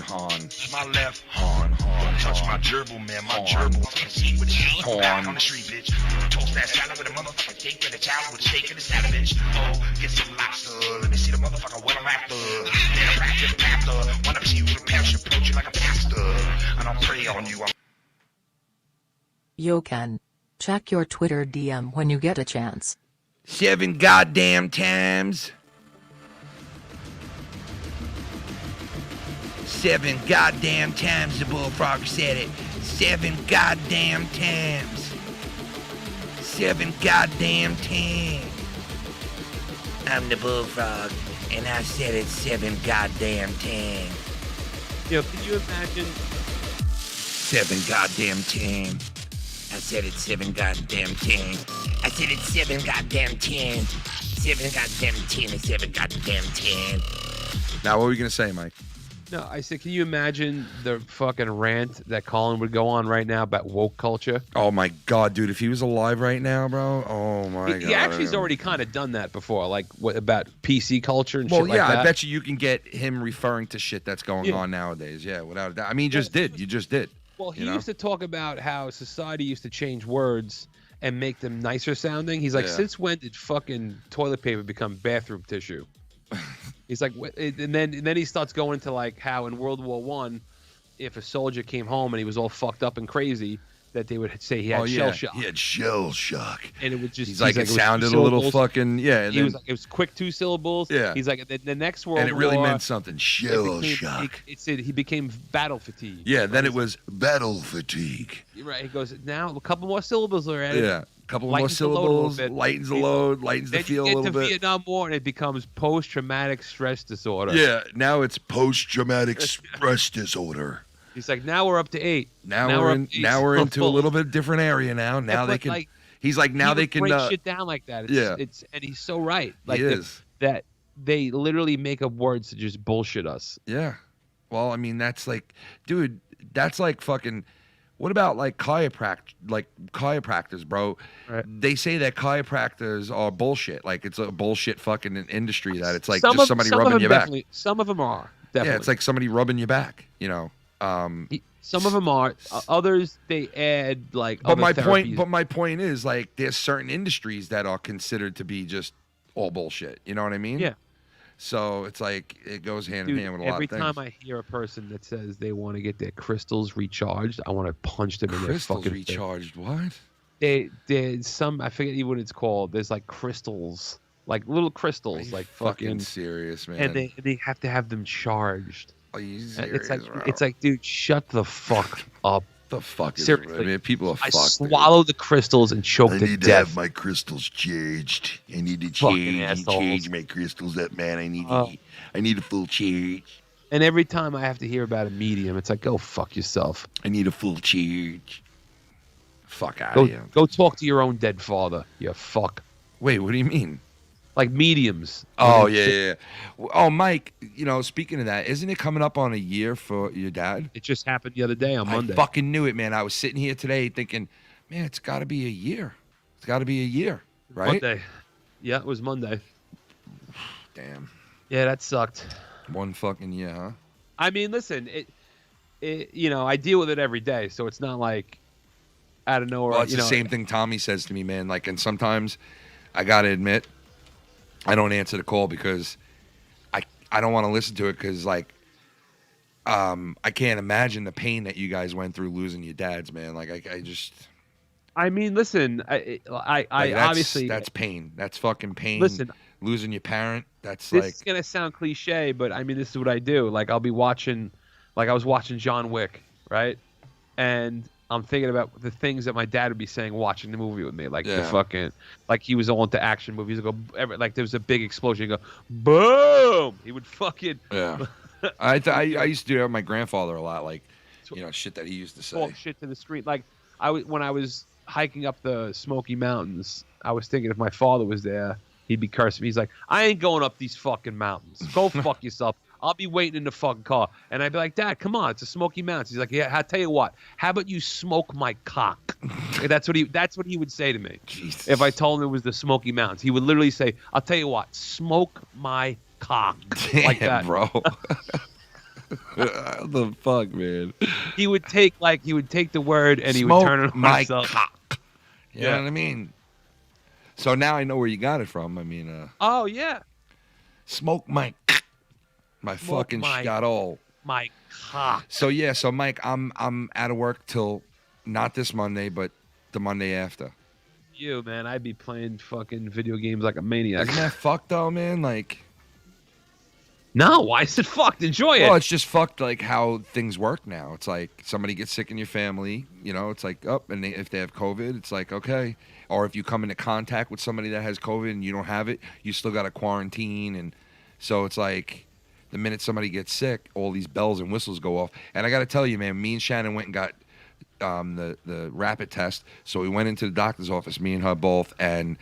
My left horn. Don't touch my gerbil, man. My gerbil. Eat with the horn. Back on the street, bitch. Toast that salad with a motherfucking steak and a towel with a steak and a salad, bitch. Oh, get some lobster. Let me see the motherfucker what I'm after. Then I practice pastor. Wanna see you with a passion, approach you like a pastor. I don't pray on you. Yo Ken. Check your Twitter DM when you get a chance. 7 goddamn times. 7 goddamn times the bullfrog said it. 7 goddamn times. 7 goddamn times. I'm the bullfrog, and I said it 7 goddamn times. Yo, can you imagine? 7 goddamn times. I said it 7 goddamn times. I said it 7 goddamn times. 7 goddamn times. 7 goddamn times. Now, what were you gonna say, Mike? No, I said, can you imagine the fucking rant that Colin would go on right now about woke culture? Oh my god, dude! If he was alive right now, bro. Oh my god. He actually's already kind of done that before, like what about PC culture and Well, shit yeah, like that. I bet you can get him referring to shit that's going on nowadays. Yeah, without a doubt. I mean, you just did. You just did. Well, he you know? used to talk about how society used to change words and make them nicer sounding. He's like, Yeah. since when did fucking toilet paper become bathroom tissue? He's like, and then he starts going into like how in World War I, if a soldier came home and he was all fucked up and crazy, that they would say he had shell shock. He had shell shock. And it would just He's like, it was sounded two a little syllables. fucking, yeah. And He was like, it was quick 2 syllables. Yeah. He's like, the next World War. and it really meant something. Shell became, shock. It said he became battle fatigue. Yeah, then it was battle fatigue. Right. He goes, now a couple more syllables are added. Yeah, a couple more lightens the load a little syllables, bit. lightens the load, lightens the Then feel a you little get to bit. Vietnam War and it becomes post-traumatic stress disorder. Yeah, now it's post-traumatic stress disorder. He's like, now we're up to 8. Now we're up to 8 now we're into a syllables. little bit different area now. Now they but, can. like, he's like, now he they would can. break shit down like that. It's, yeah. and he's so right. Like He is. that they literally make up words to just bullshit us. Yeah. Well, I mean, that's like, dude, that's like fucking. What about like chiropractors, bro? Right. They say that chiropractors are bullshit. Like it's a bullshit fucking industry that it's like Some just of- somebody some of rubbing them your back. definitely- Some of them are. Definitely. Yeah, it's like somebody rubbing your back. You know. Some of them are. Others they add like. But other my point. therapies. But my point is like there's certain industries that are considered to be just all bullshit. You know what I mean? Yeah. So it's like it goes hand Dude, in hand with a lot every of things. time I hear a person that says they want to get their crystals recharged, I want to punch them in their Crystals fucking face. recharged. What? There's some, I forget even what it's called. There's like crystals, like little crystals, like fucking fucking serious, man. and they have to have them charged. Are you And serious, bro? it's like, dude, shut the fuck up. The fuck is Seriously. I mean, people are I fucked. dude. swallow the crystals and choke I to need to death. have my crystals charged. I need to Fucking assholes. change my crystals up, man. I need a full charge. And every time I have to hear about a medium, it's like, go fuck yourself. I need a full charge. Fuck out Go, of here. go talk to your own dead father, you fuck. Wait, what do you mean? Like mediums. Oh yeah. Oh, Mike. You know, speaking of that, isn't it coming up on a year for your dad? It just happened the other day on Monday. I fucking knew it, man. I was sitting here today thinking, man, it's got to be a year. It's got to be a year, right? Monday. Yeah, it was Monday. Damn. Yeah, that sucked. One fucking year, huh? I mean, listen, it you know, I deal with it every day, so it's not like out of nowhere. Well, it's you the know, same thing Tommy says to me, man. Like, and sometimes I gotta admit, I don't answer the call because I don't want to listen to it because like I can't imagine the pain that you guys went through losing your dads, man. Like I just. I mean, listen, I Like, obviously that's pain. That's fucking pain. Listen, losing your parent. That's this like is gonna sound cliche, but I mean, this is what I do. Like, I'll be watching, like I was watching John Wick, right? And I'm thinking about the things that my dad would be saying watching the movie with me, like the fucking, like he was all into action movies. He'd go, like there was a big explosion, he'd go, boom. He would fucking. Yeah. I used to do that with my grandfather a lot, like shit that he used to say. Talk shit to the screen. Like when I was hiking up the Smoky Mountains, I was thinking if my father was there, he'd be cursing me. He's like, I ain't going up these fucking mountains. Go fuck yourself. I'll be waiting in the fucking car. And I'd be like, Dad, come on, it's a Smoky Mountains. He's like, yeah, I'll tell you what. How about you smoke my cock? That's what he would say to me. Jesus. If I told him it was the Smoky Mountains. He would literally say, I'll tell you what, smoke my cock. Damn, like that. Bro. What the fuck, man? He would take the word and he Smoke would turn it on my himself. cock. You know what I mean? So now I know where you got it from. I mean, oh yeah. Smoke my fucking shot all. My cock. So yeah, so Mike, I'm out of work till not this Monday, but the Monday after. You, man, I'd be playing fucking video games like a maniac. Isn't that fucked though, man? Like, no, why is it fucked? Enjoy it. well, it's just fucked like how things work now. It's like somebody gets sick in your family, it's like and if they have COVID, it's like okay. Or if you come into contact with somebody that has COVID and you don't have it, you still got to quarantine, and so it's like the minute somebody gets sick, all these bells and whistles go off. And I got to tell you, man, me and Shannon went and got the rapid test. So we went into the doctor's office, me and her both, and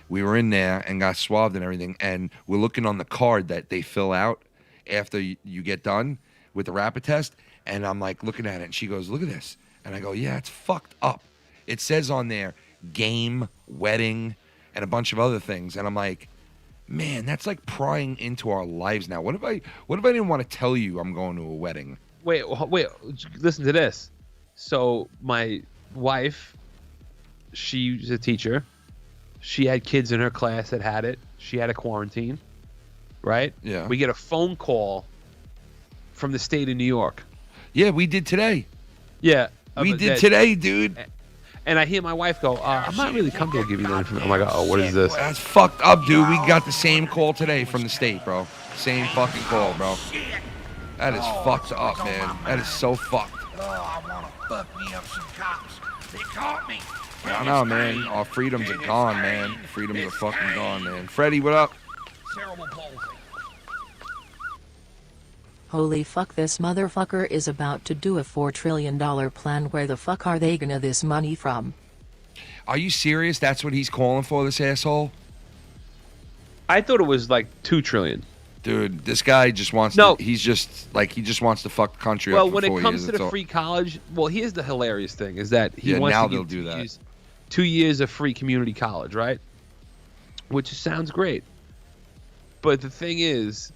we were in there and got swabbed and everything. And we're looking on the card that they fill out after you get done with the rapid test. And I'm like looking at it, and she goes, look at this. And I go, yeah, it's fucked up. It says on there, game, wedding, and a bunch of other things. And I'm like, man, that's like prying into our lives now. What if I didn't want to tell you I'm going to a wedding? Wait, listen to this. So my wife, she's a teacher. She had kids in her class that had it. She had a quarantine, right? Yeah. We get a phone call from the state of New York. Yeah, we did today. Yeah. We did today, dude. And I hear my wife go, I'm not really comfortable giving you that information. I'm like, oh, what is this? That's fucked up, dude. We got the same call today from the state, bro. Same fucking call, bro. That is fucked up, man. That is so fucked. Oh, I want to fuck me up some cops. They caught me. I don't know, man. Our freedoms are gone, man. Freedoms are fucking gone, man. Freddie, what up? Cerebral palsy. Holy fuck, this motherfucker is about to do a $4 trillion plan. Where the fuck are they gonna this money from? Are you serious? That's what he's calling for, this asshole? I thought it was like $2 trillion. Dude, this guy just wants No. to, he just wants to fuck the country Well, up for when 4 it comes years, to that's the all. free college, well, here's the hilarious thing is that he Yeah, wants now to they'll give do that. 2 years of free community college, right? Which sounds great. But the thing is,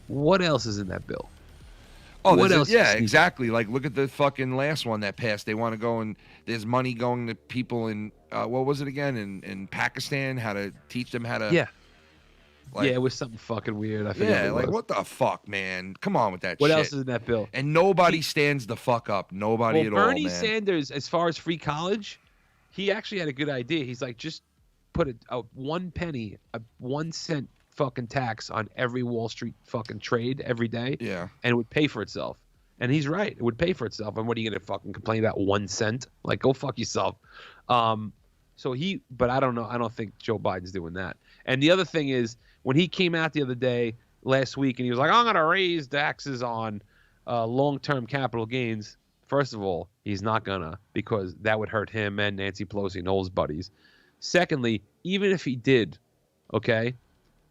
what else is in that bill? Oh, what else? yeah, exactly. Like, look at the fucking last one that passed. They want to go and there's money going to people in, what was it again? In Pakistan, how to teach them how to. Yeah. Like, yeah, it was something fucking weird. I forget. yeah, what it like was. what the fuck, man? Come on with that What shit. else is in that bill? And nobody stands the fuck up. Nobody at all, Bernie man. Sanders, as far as free college, he actually had a good idea. He's like, just put a 1 penny, a 1 cent fucking tax on every Wall Street fucking trade every day. Yeah. And it would pay for itself. And he's right. It would pay for itself. And what are you going to fucking complain about 1 cent? Like, go fuck yourself. But I don't know. I don't think Joe Biden's doing that. And the other thing is, when he came out the other day, last week, and he was like, I'm going to raise taxes on long-term capital gains. First of all, he's not going to, because that would hurt him and Nancy Pelosi and all his buddies. Secondly, even if he did, okay,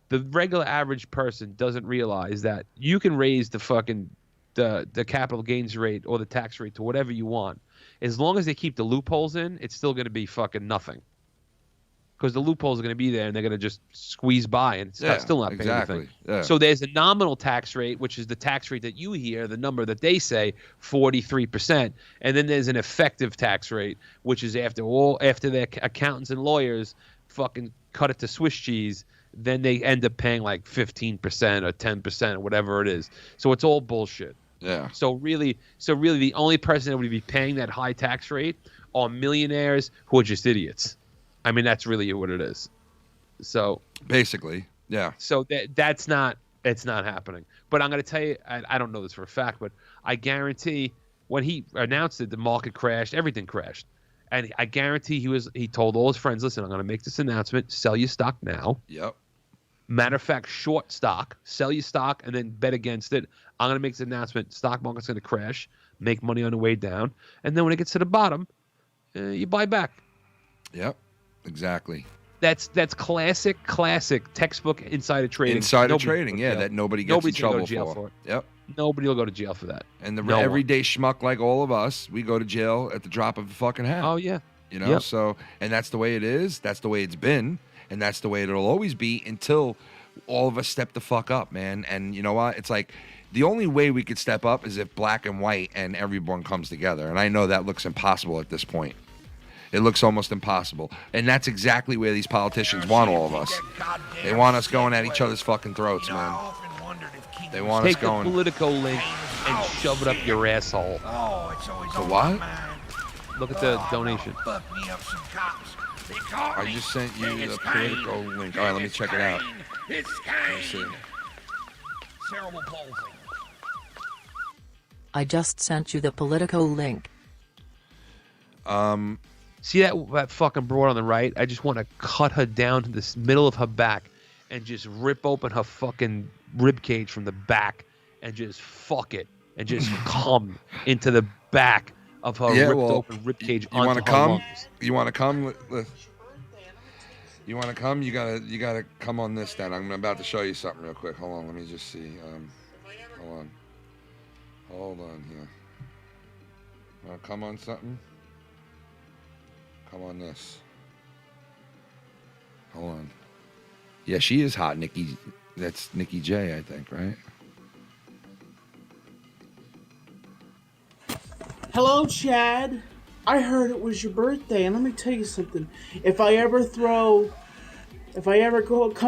the regular average person doesn't realize that you can raise the fucking the capital gains rate or the tax rate to whatever you want. As long as they keep the loopholes in, it's still going to be fucking nothing. Because the loopholes are going to be there and they're going to just squeeze by and still not pay anything. Yeah. So there's a nominal tax rate, which is the tax rate that you hear, the number that they say, 43%. And then there's an effective tax rate, which is after their accountants and lawyers fucking cut it to Swiss cheese, then they end up paying like 15% or 10% or whatever it is. So it's all bullshit. Yeah. So really, the only person that would be paying that high tax rate are millionaires who are just idiots. I mean, that's really what it is. So basically, yeah. So it's not happening. But I'm going to tell you, I don't know this for a fact, but I guarantee when he announced it, the market crashed, everything crashed. And I guarantee he told all his friends, listen, I'm going to make this announcement, sell your stock now. Yep. Matter of fact, short stock, sell your stock and then bet against it. I'm going to make this announcement, stock market's going to crash, make money on the way down. And then when it gets to the bottom, you buy back. Yep, exactly. That's classic textbook insider trading. Insider trading, yeah, that nobody gets in trouble for. Yep. Nobody will go to jail for that. And the everyday schmuck like all of us, we go to jail at the drop of a fucking hat. Oh, yeah. You know, so, and that's the way it is. That's the way it's been. And that's the way it'll always be until all of us step the fuck up, man. And you know what? It's like the only way we could step up is if black and white and everyone comes together. And I know that looks impossible at this point. It looks almost impossible. And that's exactly where these politicians want all of us. They want us going at each other's fucking throats, man. They want us going. Take the Politico link and shove it up your asshole. The what? Look at the donation. I just sent you the Politico link. All right, let me check it out. Let me see. I just sent you the Politico link. See that fucking broad on the right? I just want to cut her down to the middle of her back and just rip open her fucking rib cage from the back and just fuck it and just come into the back of her ripped open rib cage. You want to come? Lungs. You want to come? You want to come? You gotta come on this. Then I'm about to show you something real quick. Hold on, let me just see. Hold on here. Want to come on something? Come on this. Hold on. Yeah, she is hot, Nikki. That's Nikki J, I think, right? Hello, Chad. I heard it was your birthday, and let me tell you something. If I ever come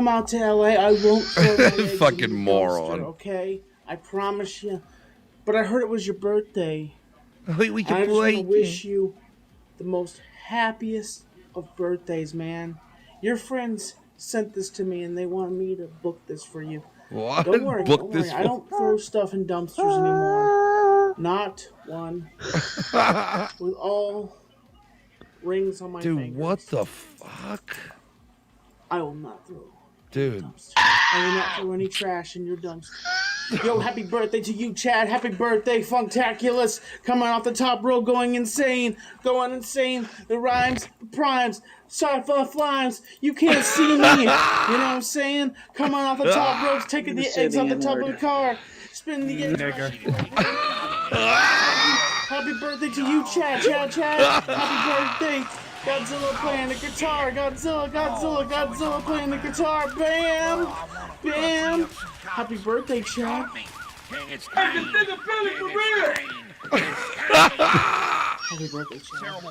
out to LA, I won't throw my eggs fucking in the moron. dumpster, okay? I promise you. But I heard it was your birthday. We can I just play. want to wish you the most happiest of birthdays, man. Your friends sent this to me, and they want me to book this for you. What? Don't worry. Book this I don't throw stuff in dumpsters anymore. Not one. With all rings on my fingers. Dude, what the fuck? I will not throw. Dude. I will not throw any trash in your dumpster. Yo, happy birthday to you, Chad. Happy birthday, Funktaculous. Coming off the top row, going insane. Going insane. The rhymes, the primes. Sorry for the flimes. You can't see me. You know what I'm saying? Coming off the top ropes, taking the eggs off the top of the car. Spinning the eggs. Happy birthday to you, Chad. Happy birthday. Godzilla playing the guitar. Godzilla playing the guitar. Bam! Bam! Happy birthday, Chad. Happy birthday, Chad.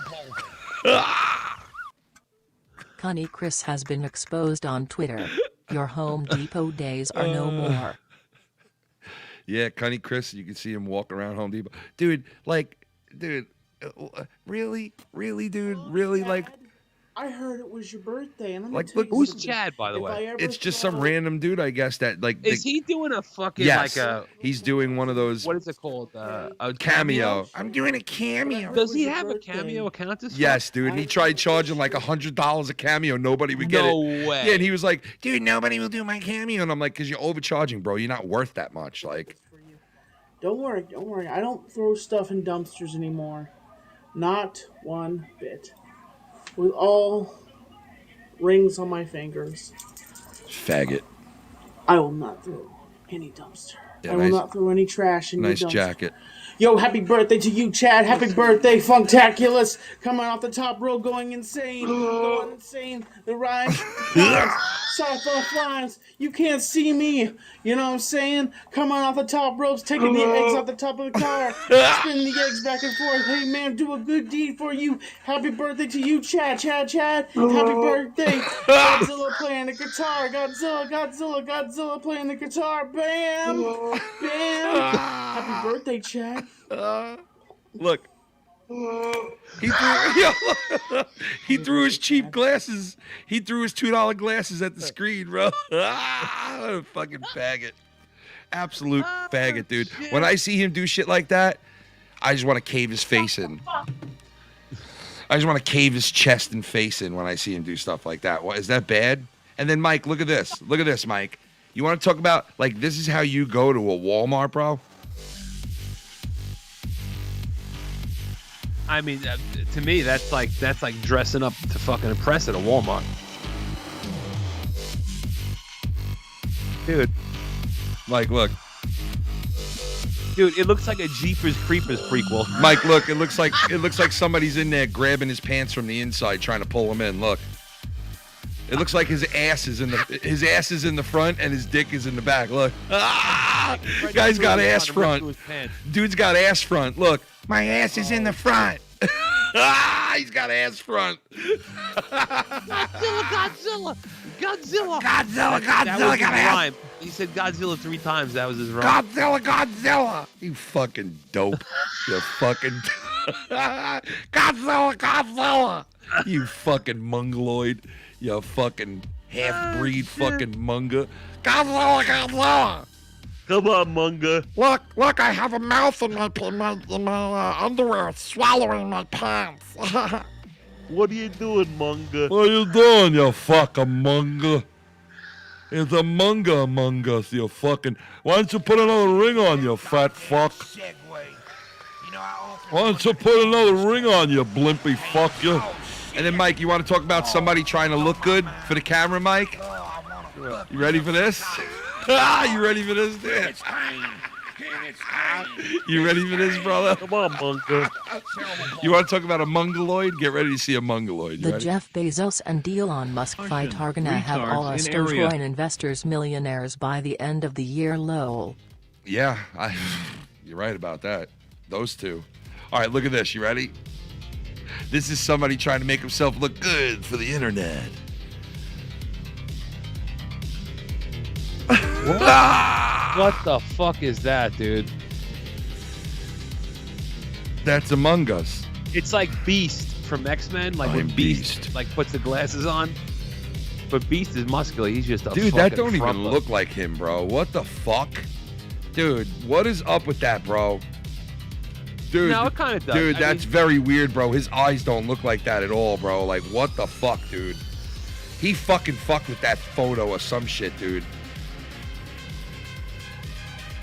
Cunny Chris has been exposed on Twitter. Your Home Depot days are no more. Yeah, Cunny Chris, you can see him walk around Home Depot. Dude, really, dude, really, like. I heard it was your birthday, and I'm like, look, who's Chad, by the way? It's just some random dude, I guess. That like. Is he doing a fucking he's doing one of those. What is it called? A cameo. I'm doing a cameo. Does he have a cameo account? Yes, dude. And he tried charging like $100 a cameo. Nobody would get it. No way. Yeah, and he was like, dude, nobody will do my cameo. And I'm like, because you're overcharging, bro. You're not worth that much. Like. Don't worry. I don't throw stuff in dumpsters anymore. Not one bit. With all rings on my fingers. Faggot. I will not throw any dumpster. Yeah, I will not throw any trash in your dumpster. Nice jacket. Yo, happy birthday to you, Chad. Happy birthday, Funktaculous. Coming off the top row, going insane. Going insane. The rhymes, sorry for the flimes. You can't see me. You know what I'm saying? Coming off the top ropes, taking the eggs off the top of the car, spinning the eggs back and forth. Hey, man, do a good deed for you. Happy birthday to you, Chad. Happy birthday. Godzilla playing the guitar. Godzilla playing the guitar. Bam. Bam. Happy birthday, Chad. Look. He threw his cheap glasses. He threw his $2 glasses at the screen, bro. Fucking faggot. Absolute faggot, dude. When I see him do shit like that, I just want to cave his face in. I just want to cave his chest and face in when I see him do stuff like that. What, is that bad? And then, Mike, look at this. Look at this, Mike. You want to talk about, like, this is how you go to a Walmart, bro? I mean, to me, that's like dressing up to fucking impress at a Walmart. Dude. Mike, look. Dude, it looks like a Jeepers Creepers prequel. Mike, look, it looks like somebody's in there grabbing his pants from the inside trying to pull him in. Look. It looks like his ass is in the front and his dick is in the back. Look. Ah! Guy's got ass front. Dude's got ass front. Look. My ass is in the front. Ah, he's got ass front. Godzilla. That was his rhyme. He said Godzilla 3 times. That was his rhyme. Godzilla. You fucking dope. You fucking Godzilla. You fucking mongoloid. You fucking half-breed fucking munga. Godzilla. Come on, Munga. Look, I have a mouth in my underwear. It's swallowing my pants. What are you doing, Munga? What are you doing, you fucking munga? It's a munga among us, you fucking... Why don't you put another ring on, you fat fuck? Why don't you put another ring on, you blimpy fuck, you? And then, Mike, you want to talk about somebody trying to look good for the camera, Mike? You ready for this? You ready for this, dude? You ready for this, brother? Come on, Munga. You want to talk about a mongoloid? Get ready to see a mongoloid. The Jeff Bezos and Elon Musk fight are gonna have all us Dogecoin investors millionaires by the end of the year, lol. Yeah, you're right about that. Those two. All right, look at this. You ready? This is somebody trying to make himself look good for the internet. What the fuck is that, dude? That's Among Us. It's like Beast from X-Men, like when Beast like puts the glasses on. But Beast is muscular. He's just a dude. fucking That don't even frumpa. look like him, bro. What the fuck, dude? What is up with that, bro? Dude, No, it kind of does. Dude, I that's mean, very weird, bro. His eyes don't look like that at all, bro. Like, what the fuck, dude? He fucking fucked with that photo or some shit, dude.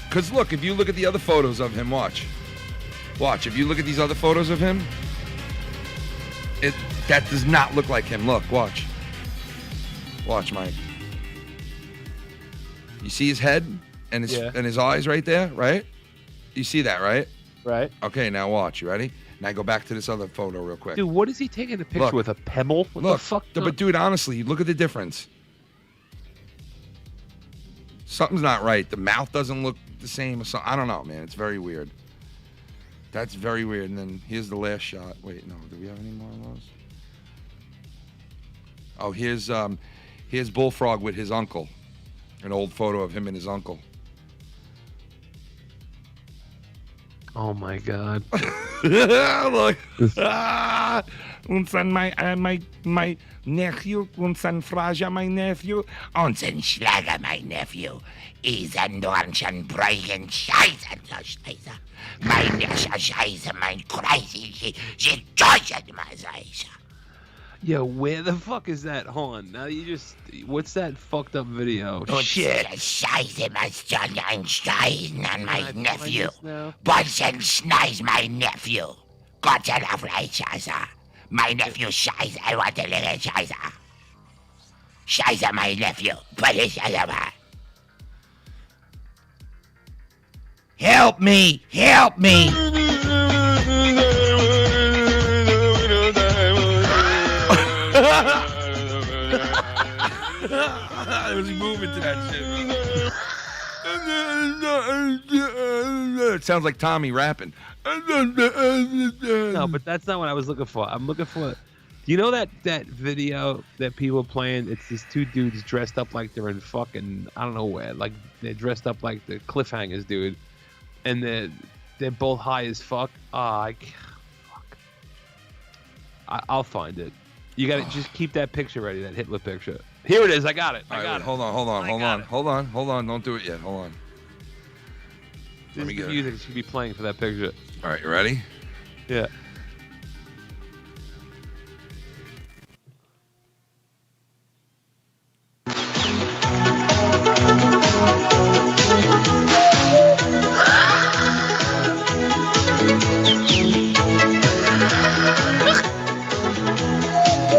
Because look, if you look at the other photos of him, watch. If you look at these other photos of him, that does not look like him. Look, watch. Watch, Mike. You see his head and his eyes right there, right? You see that, right? Right. Okay, now watch. You ready? Now go back to this other photo real quick. Dude, what is he taking a picture Look. with? A pebble? What the fuck? But dude, honestly, look at the difference. Something's not right. The mouth doesn't look the same. Or something. I don't know, man. It's very weird. That's very weird. And then here's the last shot. Wait, no. Do we have any more of those? Oh, here's Bullfrog with his uncle. An old photo of him and his uncle. Oh my God. Look. Unseren my nephew, unseren Frager, my nephew, unseren Schlager, my nephew, ist ein Dornchen Bräuchen Scheiße, so Scheiße. Mein Scheiße, mein Kreis, sie täuschen mal Scheiße. Yo, where the fuck is that? Hold on. Now you just... What's that fucked up video? Shit. Scheiße, my son, ein Stein an my nephew. Bolzen Schneis, my nephew. Gott sei Dank, Scheiße. My nephew, Scheiße, I want a little Scheiße. Scheiße, my nephew. Put it Scheiße. Help me! Help me! It was moving. screaming to that shit. It sounds like Tommy rapping. No, but that's not what I was looking for. I'm looking for. You know that video that people are playing? It's these two dudes dressed up like they're in fucking I don't know where. Like they're dressed up like the cliffhangers, dude, and they're both high as fuck. Fuck. I'll find it. You gotta just keep that picture ready, that Hitler picture. Here it is. I got it. I got it. Hold on. Don't do it yet. Hold on. This is the music that should be playing for that picture. All right, you ready? Yeah.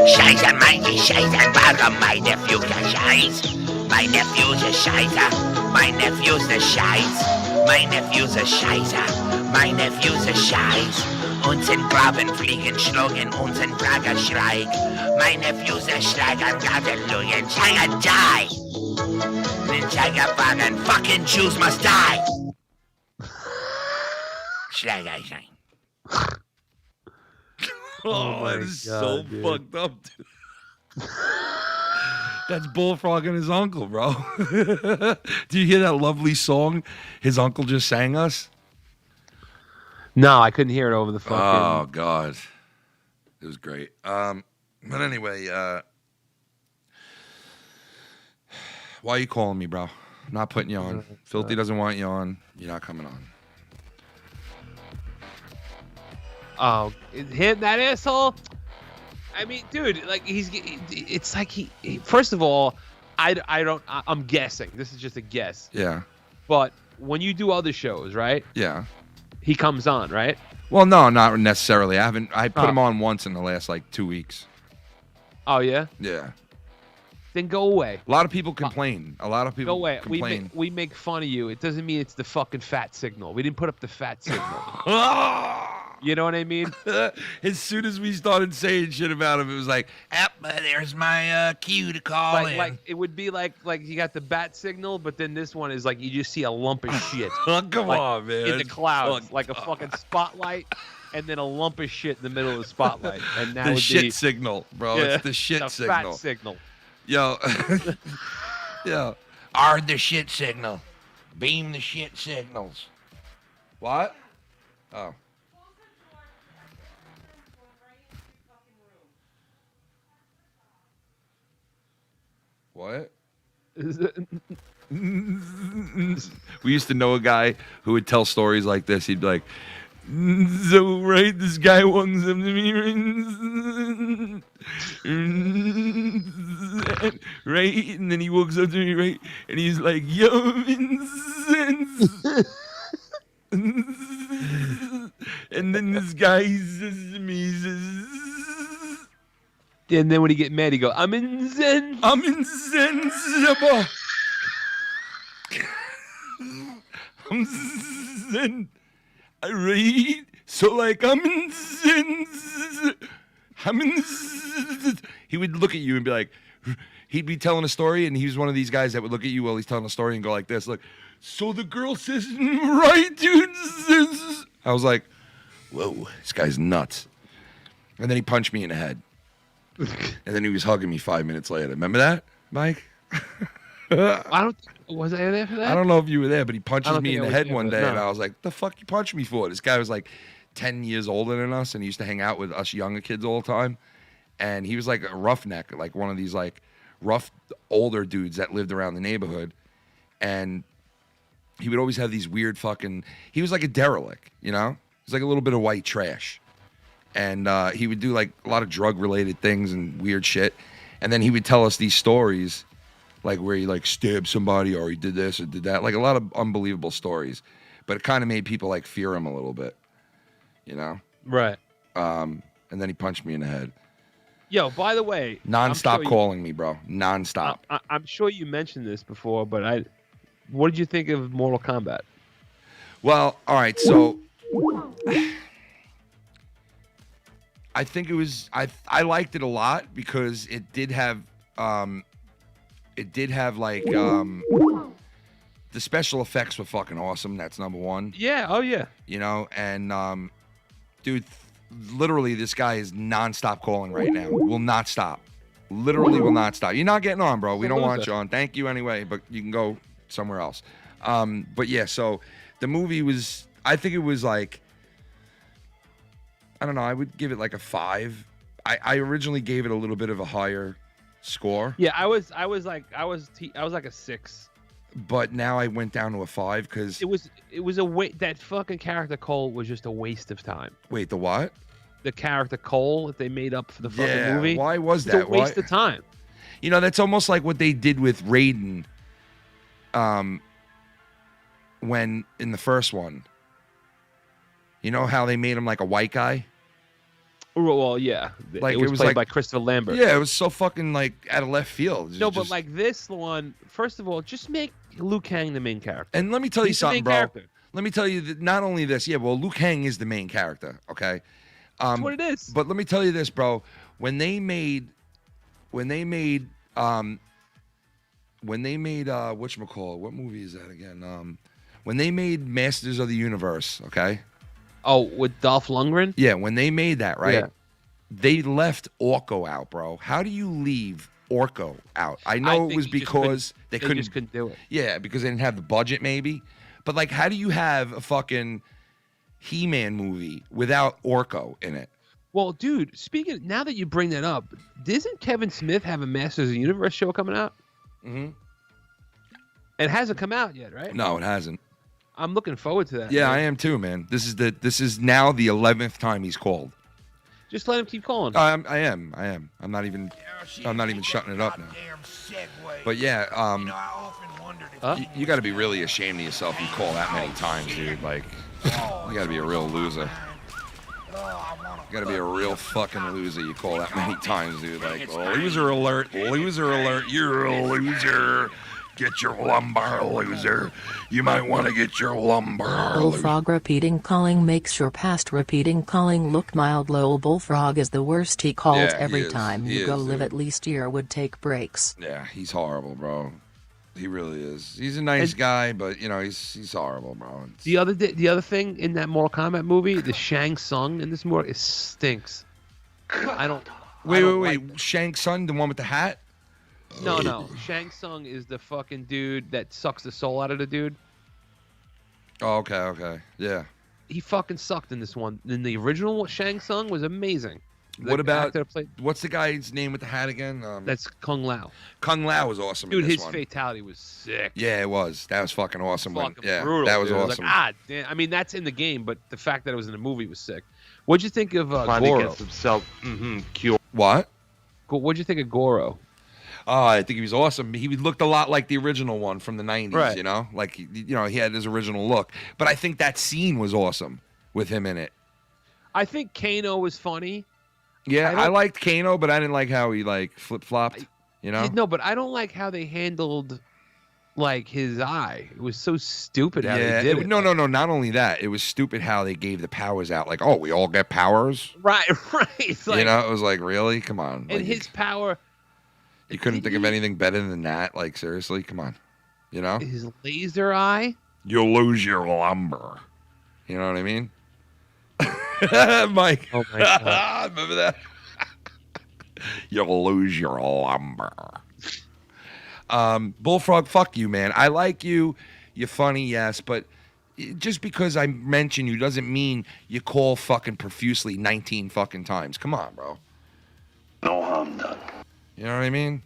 Scheiße, meine Scheiße, warum mein Nephew der Scheiß? Mein Nephew's a Scheiße, mein Nephew's a Scheiß, mein Nephew's a Scheiße, mein Nephew's a Scheiß. Uns in Graben fliegen, schlugen, uns in Prager Schreik. Mein Nephew's a Schläger, Gottelungen, Scheiße, die! Den Scheiße fangen, fucking Jews must die! Schläger sein. Oh, that is so fucked up, dude. That's Bullfrog and his uncle, bro. Do you hear that lovely song his uncle just sang us? No, I couldn't hear it over the fucking. Oh God, it was great. But anyway, why are you calling me, bro? I'm not putting you on. Filthy doesn't want you on. You're not coming on. Oh, him, that asshole. I mean, dude, like it's like he first of all, I'm guessing. This is just a guess. Yeah. But when you do other shows, right? Yeah. He comes on, right? Well, no, not necessarily. I put him on once in the last like 2 weeks. Oh yeah. Yeah. Then go away. A lot of people complain. A lot of people go away. complain. We make fun of you. It doesn't mean it's the fucking fat signal. We didn't put up the fat signal. You know what I mean? As soon as we started saying shit about him, it was like, there's my cue to call in. Like it would be like you got the bat signal, but then this one is like you just see a lump of shit. Come on, man. In the clouds, like a fucking spotlight, and then a lump of shit in the middle of the spotlight. And that the would shit be, signal, bro. Yeah, It's the shit the signal. Fat signal. Yo. Yo. Ard the shit signal. Beam the shit signals. What? Oh. What? We used to know a guy who would tell stories like this. He'd be like, so, right, this guy walks up to me, right, and then he walks up to me, right, and he's like, yo, Vincent. And then this guy says to me, he says, and then when he get mad, he go, I'm insensible. I'm zen. Right? So like I'm he would look at you and be like, he'd be telling a story, and he was one of these guys that would look at you while he's telling a story and go like this, look. So the girl says, right, dude. I was like, whoa, this guy's nuts. And then he punched me in the head. And then he was hugging me 5 minutes later. Remember that, Mike? Was I there for that? I don't know if you were there, but he punches me in the head one day, no. and I was like, the fuck you punch me for? This guy was like 10 years older than us, and he used to hang out with us younger kids all the time. And he was like a roughneck, like one of these like rough older dudes that lived around the neighborhood. And he would always have these weird fucking, he was like a derelict, you know? He was like a little bit of white trash. And he would do like a lot of drug related things and weird shit. And then he would tell us these stories like where he like stabbed somebody or he did this or did that, like a lot of unbelievable stories. But it kind of made people like fear him a little bit, you know? Right. And then he punched me in the head. Yo, by the way, Non-stop calling me, bro. Non-stop. I'm sure you mentioned this before, but what did you think of Mortal Kombat? Well, all right, so I think it was I liked it a lot because it did have it did have like the special effects were fucking awesome. That's number one. Yeah. Oh yeah. You know, and dude, literally this guy is nonstop calling right now. Will not stop. Literally will not stop. You're not getting on, bro. We don't want you on. Thank you anyway, but you can go somewhere else. But yeah, so the movie was, I think it was like, I don't know, I would give it like a 5. I originally gave it a little bit of a higher score. Yeah, I was like a 6. But now I went down to a 5 because it was a that fucking character Cole was just a waste of time. Wait, the what? The character Cole that they made up for the fucking movie. Why was It's that? a waste of time. You know, that's almost like what they did with Raiden when in the first one. You know how they made him like a white guy? Well, yeah. Like it was played by Christopher Lambert. Yeah, it was so fucking like out of left field. No, but like this one, first of all, just make Liu Kang the main character. And let me tell you He's the something, main bro. character. Let me tell you that not only this, yeah, well, Liu Kang is the main character, okay? That's what it is. But let me tell you this, bro. When they made whatchamacallit, what movie is that again? When they made Masters of the Universe, okay? Oh, with Dolph Lundgren? Yeah, when they made that, right? Yeah. They left Orko out, bro. How do you leave Orko out? I know it was because they just couldn't do it. Yeah, because they didn't have the budget, maybe. But like, how do you have a fucking He-Man movie without Orko in it? Well, dude, now that you bring that up, doesn't Kevin Smith have a Masters of the Universe show coming out? Mm-hmm. It hasn't come out yet, right? No, it hasn't. I'm looking forward to that. Yeah, man. I am too, man. This is now the 11th time he's called. Just let him keep calling. I am. I'm not even shutting it up now. But yeah, you got to be really ashamed of yourself. You call that many times, dude. Like, you got to be a real loser. You got to be a real fucking loser. You call that many times, dude. Like, loser alert, you're a loser. Get your lumbar, loser. You might want to get your lumbar. Bullfrog repeating calling makes your past repeating calling look mild. Lol, Bullfrog is the worst. He calls Yeah, every he is. time He you go is, live dude. at least year would take breaks. Yeah, he's horrible, bro. He really is. He's a nice guy, but you know he's horrible, bro. The other thing in that Mortal Kombat movie, the Shang Tsung in this movie, it stinks. I don't. Wait. Shang Tsung, the one with the hat? No. Shang Tsung is the fucking dude that sucks the soul out of the dude. Oh, okay. Yeah. He fucking sucked in this one. In the original Shang Tsung was amazing. What about actor that played- what's the guy's name with the hat again? That's Kung Lao. Kung Lao was awesome. Dude, in this his one. fatality was sick. Yeah, it was. That was fucking awesome. Fucking yeah, brutal, that was dude. It awesome. Like, damn. I mean, that's in the game, but the fact that it was in the movie was sick. What'd you think of Finally Goro? gets himself cured. What? What'd you think of Goro? Oh, I think he was awesome. He looked a lot like the original one from the 90s, Right. you know? Like, he had his original look. But I think that scene was awesome with him in it. I think Kano was funny. Yeah, I liked Kano, but I didn't like how he, like, flip-flopped, you know? No, but I don't like how they handled, like, his eye. It was so stupid how they did it. No. Not only that, it was stupid how they gave the powers out. Like, oh, we all get powers? Right. It's like, you know, it was like, really? Come on. And Like, his power, you couldn't think of anything better than that? Like, seriously? Come on. You know? his laser eye. You'll lose your lumber. You know what I mean? Mike. Oh, my God. Remember that? You'll lose your lumber. Bullfrog, fuck you, man. I like you. You're funny, yes, but just because I mention you doesn't mean you call fucking profusely 19 fucking times. Come on, bro. No harm done. You know what I mean?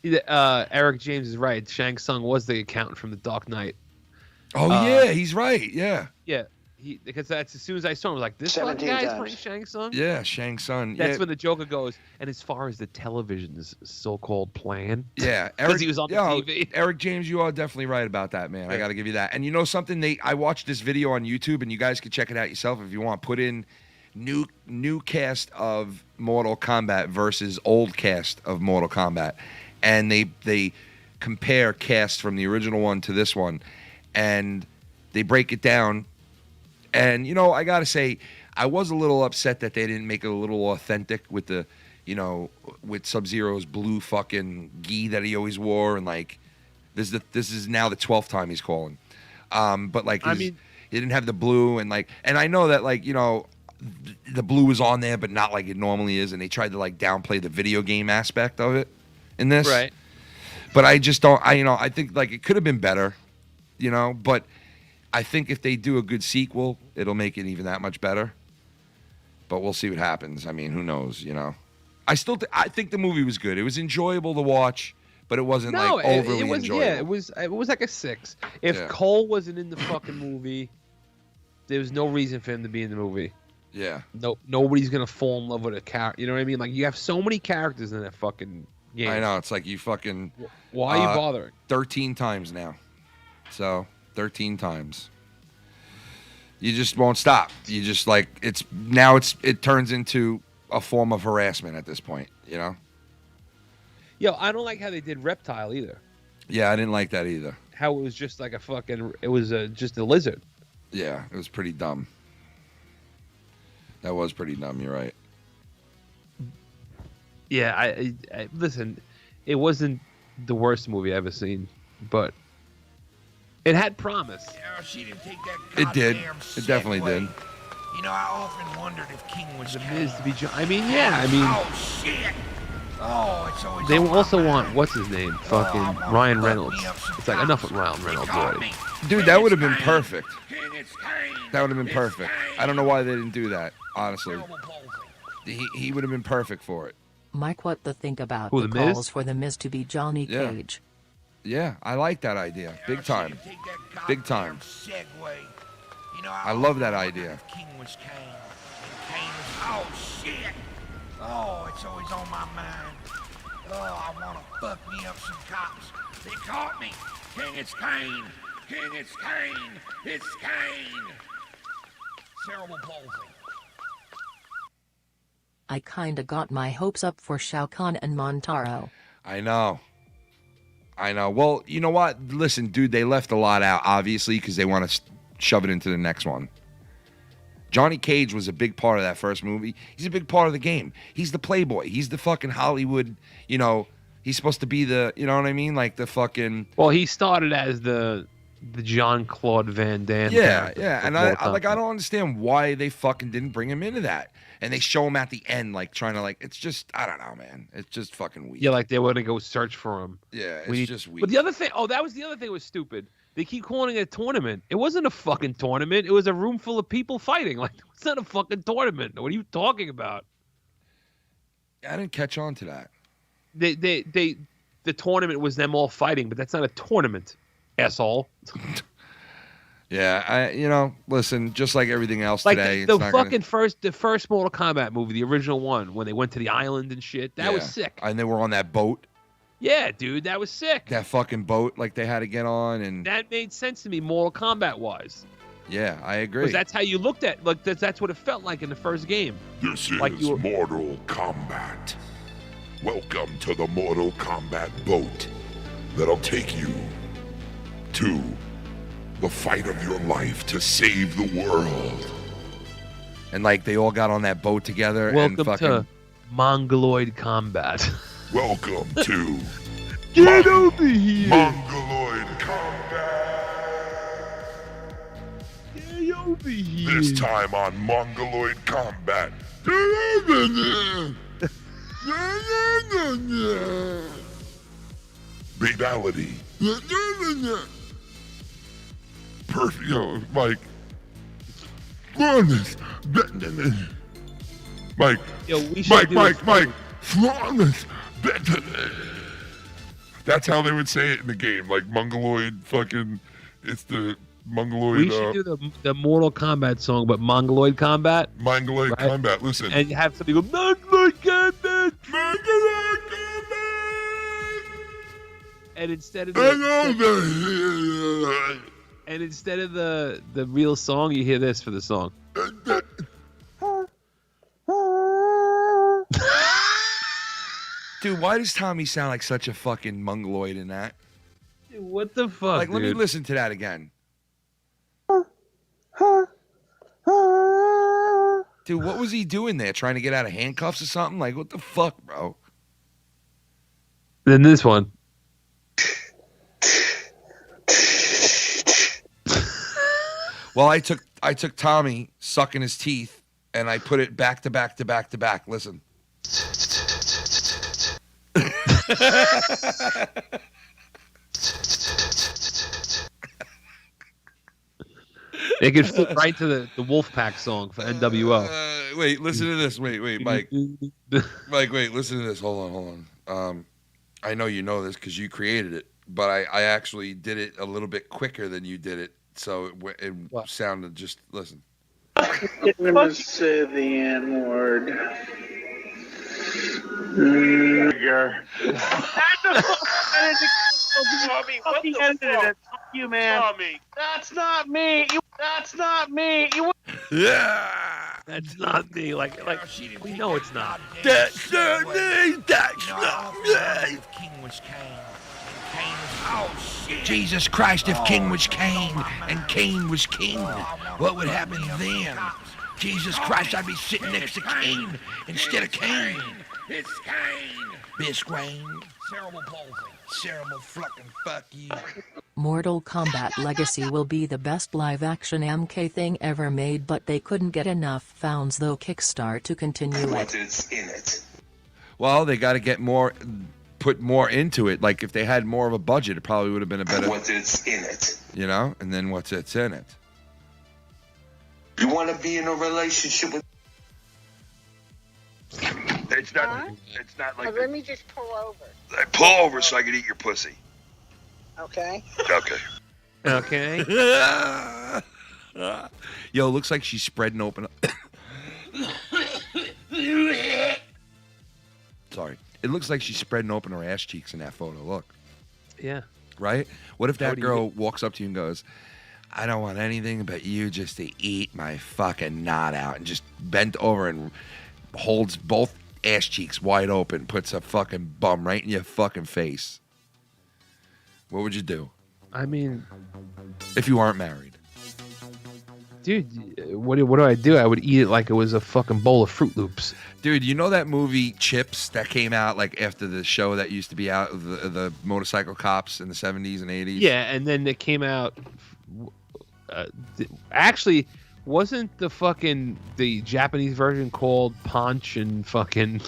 Eric James is right. Shang Tsung was the accountant from The Dark Knight. Oh, yeah, he's right. Yeah. Yeah. Because that's as soon as I saw him, I was like, this fucking 17 guy's times. playing Shang Tsung? Yeah, Shang Tsung. That's yeah. when the Joker goes, and as far as the television's so-called plan. Yeah, Because he was on the TV. Eric James, you are definitely right about that, man. I got to give you that. And you know something? I watched this video on YouTube, and you guys can check it out yourself if you want. Put in new cast of Mortal Kombat versus old cast of Mortal Kombat, and they compare cast from the original one to this one, and they break it down. And, you know, I got to say, I was a little upset that they didn't make it a little authentic with the you know, with Sub-Zero's blue fucking gi that he always wore, and like this is now the 12th time he's calling. But like he didn't have the blue, and I know that like, you know, the blue was on there, but not like it normally is, and they tried to like downplay the video game aspect of it in this. Right. But I just don't. I think like it could have been better, you know. But I think if they do a good sequel, it'll make it even that much better. But we'll see what happens. I mean, who knows? You know. I think the movie was good. It was enjoyable to watch, but it wasn't like overly enjoyable. Yeah, it was like a 6. If Cole wasn't in the fucking movie, there was no reason for him to be in the movie. Yeah. No, nobody's gonna fall in love with a character. You know what I mean? Like you have so many characters in that fucking game. I know. It's like you fucking. Why are you bothering? 13 times now. So 13 times. You just won't stop. You just like it turns into a form of harassment at this point. You know. Yo, I don't like how they did Reptile either. Yeah, I didn't like that either. How it was just like a fucking. It was just a lizard. Yeah, it was pretty dumb. That was pretty dumb. You're right. Yeah, I listen. It wasn't the worst movie I've ever seen, but it had promise. Yeah, she didn't take that It did. goddamn It definitely segue. did. You know, I often wondered if King was The Miz to be. I mean, yeah. I mean, Oh shit! Oh, it's always. they on my also mind. want what's his name? Fucking Ryan Reynolds. It's like enough with Ryan Reynolds already. Dude, that would have been perfect. That would have been perfect. I don't know why they didn't do that. Honestly, he would have been perfect for it. Mike, what to think about Who, the the Miz? calls for the Miz to be Johnny Yeah. Cage? Yeah, I like that idea. Big time. Big time. Segue. You know, I love that idea. King was Kane. And Kane was. Oh shit! Oh, it's always on my mind. Oh, I want to fuck me up some cops. They caught me. King, it's Kane. King, it's Kane. It's Kane. Cerebral palsy. I kinda got my hopes up for Shao Kahn and Montaro. I know. Well, you know what? Listen, dude, they left a lot out, obviously, because they want to shove it into the next one. Johnny Cage was a big part of that first movie. He's a big part of the game. He's the playboy. He's the fucking Hollywood, you know, he's supposed to be the, you know what I mean? Like the fucking... Well, he started as the Jean-Claude Van Damme. Yeah, character yeah. of And Mortal I Kombat. don't understand why they fucking didn't bring him into that. And they show him at the end, like, trying to, like, it's just, I don't know, man. It's just fucking weird. Yeah, like they were gonna go search for him. Yeah, it's We need- just weird. But the other thing, that was the other thing that was stupid. They keep calling it a tournament. It wasn't a fucking tournament. It was a room full of people fighting. Like, it's not a fucking tournament. What are you talking about? I didn't catch on to that. The tournament was them all fighting, but that's not a tournament, asshole. Yeah, listen, just like everything else Like today, the it's not fucking the first Mortal Kombat movie, the original one, when they went to the island and shit. That was Yeah. sick. And they were on that boat, Yeah, dude, that was sick. that fucking boat, like they had to get on, and That made sense to me, Mortal Kombat wise, yeah, I agree. because that's how you looked at. Like that's what it felt like in the first game. This Like is you were- Mortal Kombat. Welcome to the Mortal Kombat boat that'll take you to the fight of your life to save the world. And like they all got on that boat together, Welcome and fucking to Mongoloid Combat. Welcome to Get over here. Mongoloid Kombat. Get over here. This time on Mongoloid Combat. Babality. Perfect, Mike. Flawless. Mike. Yo, we should do Mike. Flawless. That's how they would say it in the game. Like Mongoloid fucking, it's the Mongoloid. We should do the Mortal Kombat song, but Mongoloid Combat. Mongoloid right? Combat. Listen. And you have somebody go Mongoloid Combat. Mongoloid Combat. And instead of the and instead of the real song, you hear this for the song. dude, why does Tommy sound like such a fucking mongoloid in that? Dude, what the fuck? Like, let me dude? listen to that again. Dude, what was he doing there? Trying to get out of handcuffs or something? Like, what the fuck, bro? Then this one. Well, I took Tommy sucking his teeth and I put it back to back to back to back. Listen. They could fit right to the Wolfpack song for NWO. Wait, listen to this. Wait, Mike. Mike, wait, listen to this. Hold on. I know you know this because you created it, but I actually did it a little bit quicker than you did it, so it sounded just listen. Never say the N-word. What the fuck? You man. That's not me. That's not me. Yeah. That's not me. Like we know it's not. That's not me. That's not me. King was Cain. Oh shit! Jesus Christ! If King was Cain and Cain was king, what would happen then? Jesus Christ! I'd be sitting next to Cain instead of Cain. It's Cain. Bisquain. Cerebral palsy. Cerebral fucking fuck you. Mortal Kombat Legacy will be the best live-action MK thing ever made, but they couldn't get enough funds though Kickstarter to continue it. It's in it. Well, they got to get more, put more into it. Like if they had more of a budget, it probably would have been a better. What's in it? You know, and then what's it's in it? You want to be in a relationship with? It's not like. Let me just pull over. I pull over so I can eat your pussy. Okay. Okay. Okay. Yo, looks like she's spreading open. Sorry. It looks like she's spreading open her ass cheeks in that photo. Look. Yeah. Right? What if that What do you girl walks up to you and goes, I don't want anything but you just to eat my fucking knot out, and just bent over and holds both ass cheeks wide open, puts a fucking bum right in your fucking face. What would you do? I mean, if you aren't married. Dude, what do I do? I would eat it like it was a fucking bowl of Fruit Loops. Dude, you know that movie Chips that came out like after the show that used to be out, the motorcycle cops in the 70s and 80s? Yeah, and then it came out. Actually, wasn't the Japanese version called Punch and fucking?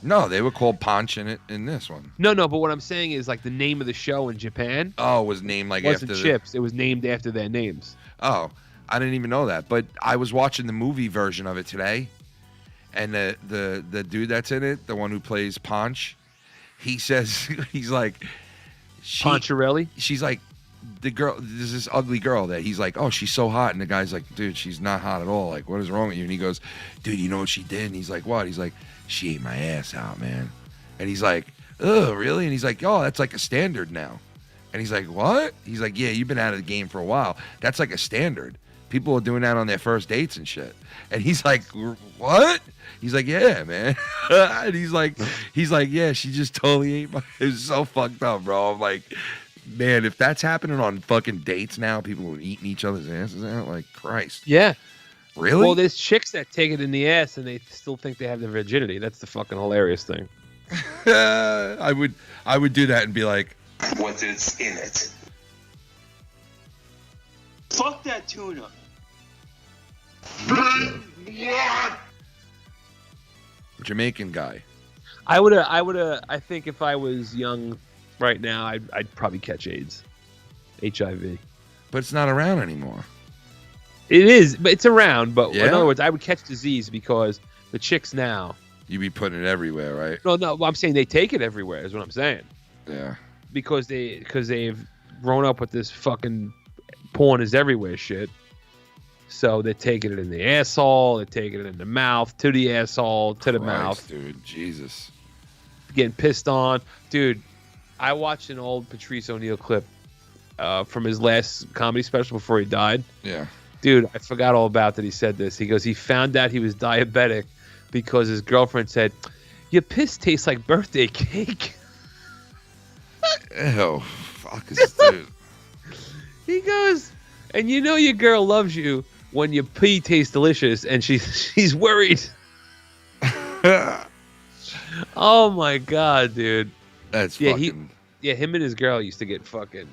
No, they were called Punch in this one. No, but what I'm saying is like the name of the show in Japan. Oh, it was named like wasn't after Chips. It was named after their names. Oh, I didn't even know that. But I was watching the movie version of it today, and the dude that's in it, the one who plays Punch, he says he's like Poncharelli. She's like the girl. There's this ugly girl that he's like, oh, she's so hot, and the guy's like, dude, she's not hot at all. Like, what is wrong with you? And he goes, dude, you know what she did? And he's like, what? He's like, she ate my ass out, man. And he's like, oh, really? And he's like, oh, that's like a standard now. And he's like, what? He's like, yeah, you've been out of the game for a while. That's like a standard. People are doing that on their first dates and shit. And he's like, what? He's like, yeah, man. And he's like, yeah, she just totally ate my. It was so fucked up, bro. I'm like, man, if that's happening on fucking dates now, people are eating each other's asses out. Like, Christ. Yeah. Really? Well, there's chicks that take it in the ass and they still think they have their virginity. That's the fucking hilarious thing. I would do that and be like, what's in it? Fuck that tuna. Jamaican guy. I think if I was young right now, I'd probably catch AIDS. HIV. But it's not around anymore. It is, but it's around. But Yeah? in other words, I would catch disease because the chicks now. You be putting it everywhere, right? No, I'm saying they take it everywhere. Is what I'm saying. Yeah. Because they've grown up with this fucking porn is everywhere shit. So they're taking it in the asshole, they're taking it in the mouth, to the asshole, to the mouth. Dude, Jesus. Getting pissed on. Dude, I watched an old Patrice O'Neal clip from his last comedy special before he died. Yeah. Dude, I forgot all about that he said this. He goes, he found out he was diabetic because his girlfriend said, your piss tastes like birthday cake. Ew, fuck is this dude? He goes, and you know your girl loves you when your pee tastes delicious, and she's worried. Oh my god, dude. That's fucking. Him and his girl used to get fucking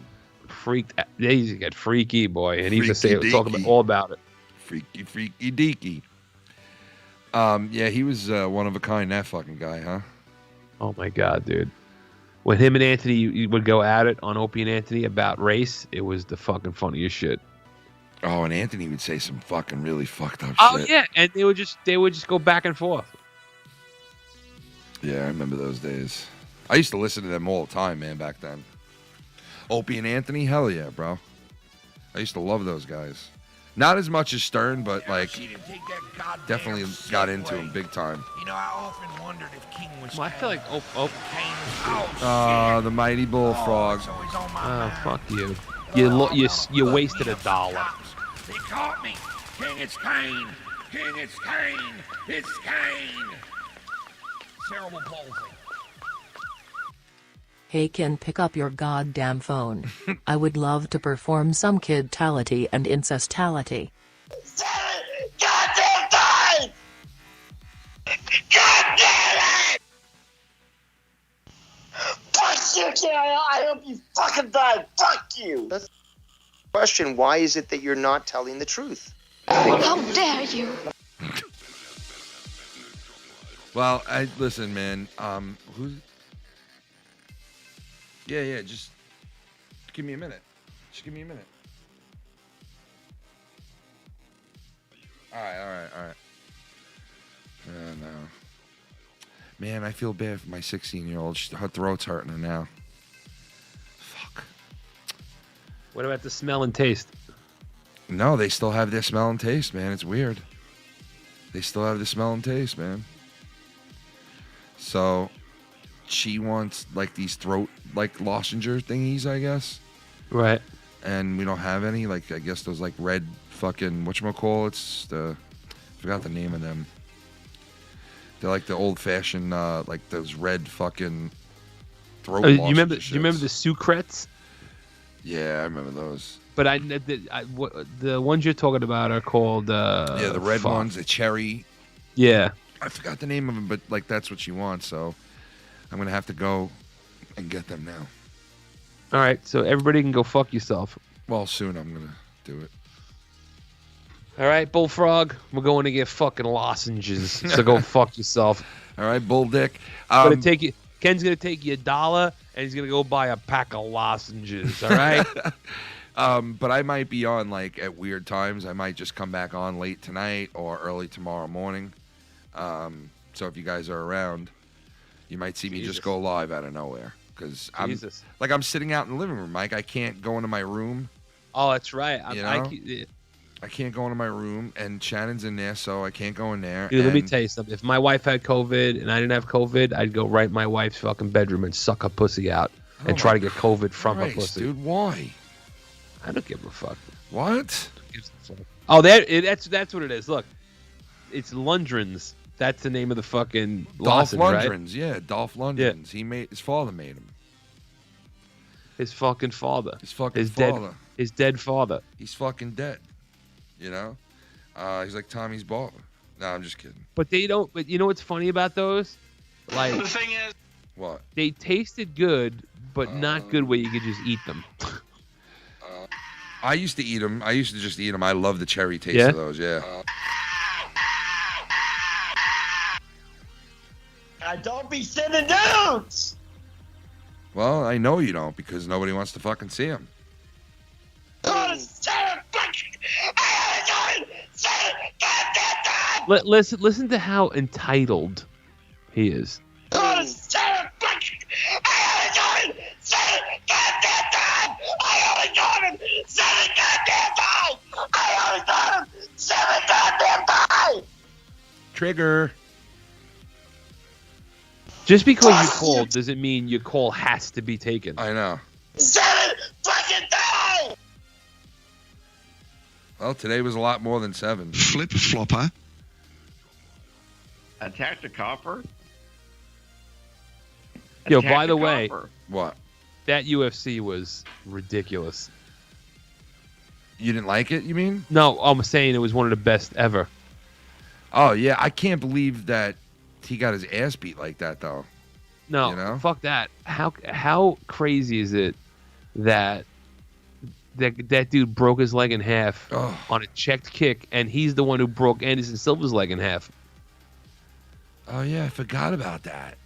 freaked. They used to get freaky, boy, and he used to talk all about it. Freaky deaky. Yeah, he was one of a kind. That fucking guy, huh? Oh my god, dude. When him and Anthony would go at it on Opie and Anthony about race, it was the fucking funniest shit. Oh, and Anthony would say some fucking really fucked up shit. Oh yeah, and they would just go back and forth. Yeah, I remember those days. I used to listen to them all the time, man, back then. Opie and Anthony, hell yeah, bro. I used to love those guys. Not as much as Stern, but like definitely got into him big time. You know, I often wondered if King was. Well, I feel like The mighty bullfrog. Oh, fuck you. You wasted $1. They caught me. King, it's Kane. King, it's Kane. It's Kane. Cerebral palsy. Hey Ken, pick up your goddamn phone. I would love to perform some kidtality and incestality. Goddamn time! God damn it! Fuck you, Ken. I hope you fucking die. Fuck you. That's the question. Why is it that you're not telling the truth? How dare you? Well, listen, man. Who's? Yeah. Just give me a minute. Just give me a minute. All right. No. Man, I feel bad for my 16-year-old. Her throat's hurting her now. Fuck. What about the smell and taste? No, they still have their smell and taste, man. It's weird. They still have the smell and taste, man. So, she wants like these throat like lozenger thingies, I guess. Right. And we don't have any. Like I guess those like red fucking whatchamacallits. I forgot the name of them. They're like the old fashioned like those red fucking throat. You remember the Sucrets? Yeah, I remember those. But the ones you're talking about are called the red ones, the cherry. Yeah. I forgot the name of them, but like that's what she wants, so I'm gonna have to go and get them now. All right, so everybody can go fuck yourself. Well, soon I'm gonna do it. All right, Bullfrog, we're going to get fucking lozenges, so go fuck yourself. All right, Bull Dick. Ken's gonna take you $1, and he's gonna go buy a pack of lozenges. All right. But I might be on like at weird times. I might just come back on late tonight or early tomorrow morning. So if you guys are around, you might see me just go live out of nowhere because I'm sitting out in the living room, Mike. I can't go into my room. Oh, that's right. I can't go into my room, and Shannon's in there, so I can't go in there. Dude, let me tell you something. If my wife had COVID and I didn't have COVID, I'd go right in my wife's fucking bedroom and suck her pussy out and try to get COVID from her pussy. Dude, why? I don't give a fuck. What? Oh, that's what it is. Look, it's Lundgren's. That's the name of the fucking Dolph lozenge, Lundgren's, right? yeah, Dolph Lundgren's. Yeah. His father made him. His fucking father. His fucking father. His dead father. He's fucking dead. You know? He's like Tommy's barber. No, I'm just kidding. But they don't. But you know what's funny about those? Like The thing is, what? They tasted good, but not good where you could just eat them. I used to eat them. I used to just eat them. I love the cherry taste of those. Yeah. Don't be sending nudes. Well, I know you don't because nobody wants to fucking see them. Listen to how entitled he is. Trigger. Just because you called doesn't mean your call has to be taken. I know. 7 fucking times! Well, today was a lot more than 7. Flip flopper. Attack the copper. Yo, by the way, what? That UFC was ridiculous. You didn't like it, you mean? No, I'm saying it was one of the best ever. Oh, yeah. I can't believe that he got his ass beat like that, though. No, You know? fuck that. How crazy is it that dude broke his leg in half on a checked kick, and he's the one who broke Anderson Silva's leg in half? Oh, yeah. I forgot about that.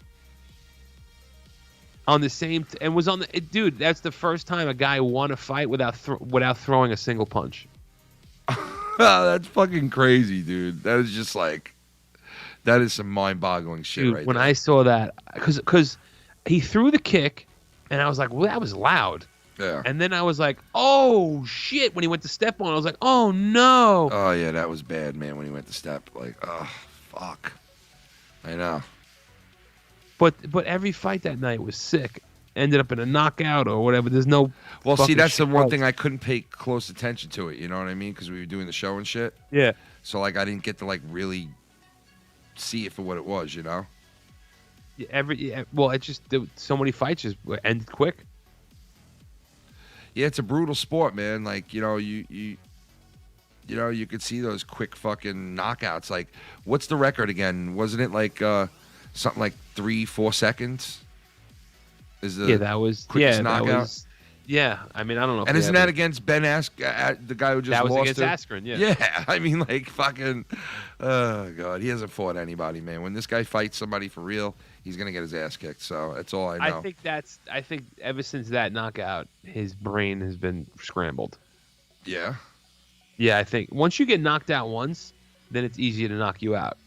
On the same and was on the dude. That's the first time a guy won a fight without throwing a single punch. That's fucking crazy, dude. That is just like, that is some mind-boggling shit, Dude, right when there. I saw that, because he threw the kick, and I was like, well, that was loud. Yeah. And then I was like, oh shit! When he went to step on, I was like, oh no. Oh yeah, that was bad, man. When he went to step, like, oh fuck. I know. But every fight that night was sick. Ended up in a knockout or whatever. There's no. Well, see, fucking that's the shit one else. thing I couldn't pay close attention to it. You know what I mean? Because we were doing the show and shit. Yeah. So like, I didn't get to like really see it for what it was. You know? Yeah, well, it just so many fights just ended quick. Yeah, it's a brutal sport, man. Like, you know, you could see those quick fucking knockouts. Like, what's the record again? Wasn't it like something like 3-4 seconds? Is the That was quickest knockout? I mean, I don't know. And isn't that against Ben the guy who just that was lost against to? Askren? Yeah. Yeah, I mean, like fucking. Oh god, he hasn't fought anybody, man. When this guy fights somebody for real, he's gonna get his ass kicked. So that's all I know. I think ever since that knockout, his brain has been scrambled. Yeah. Yeah, I think once you get knocked out once, then it's easier to knock you out.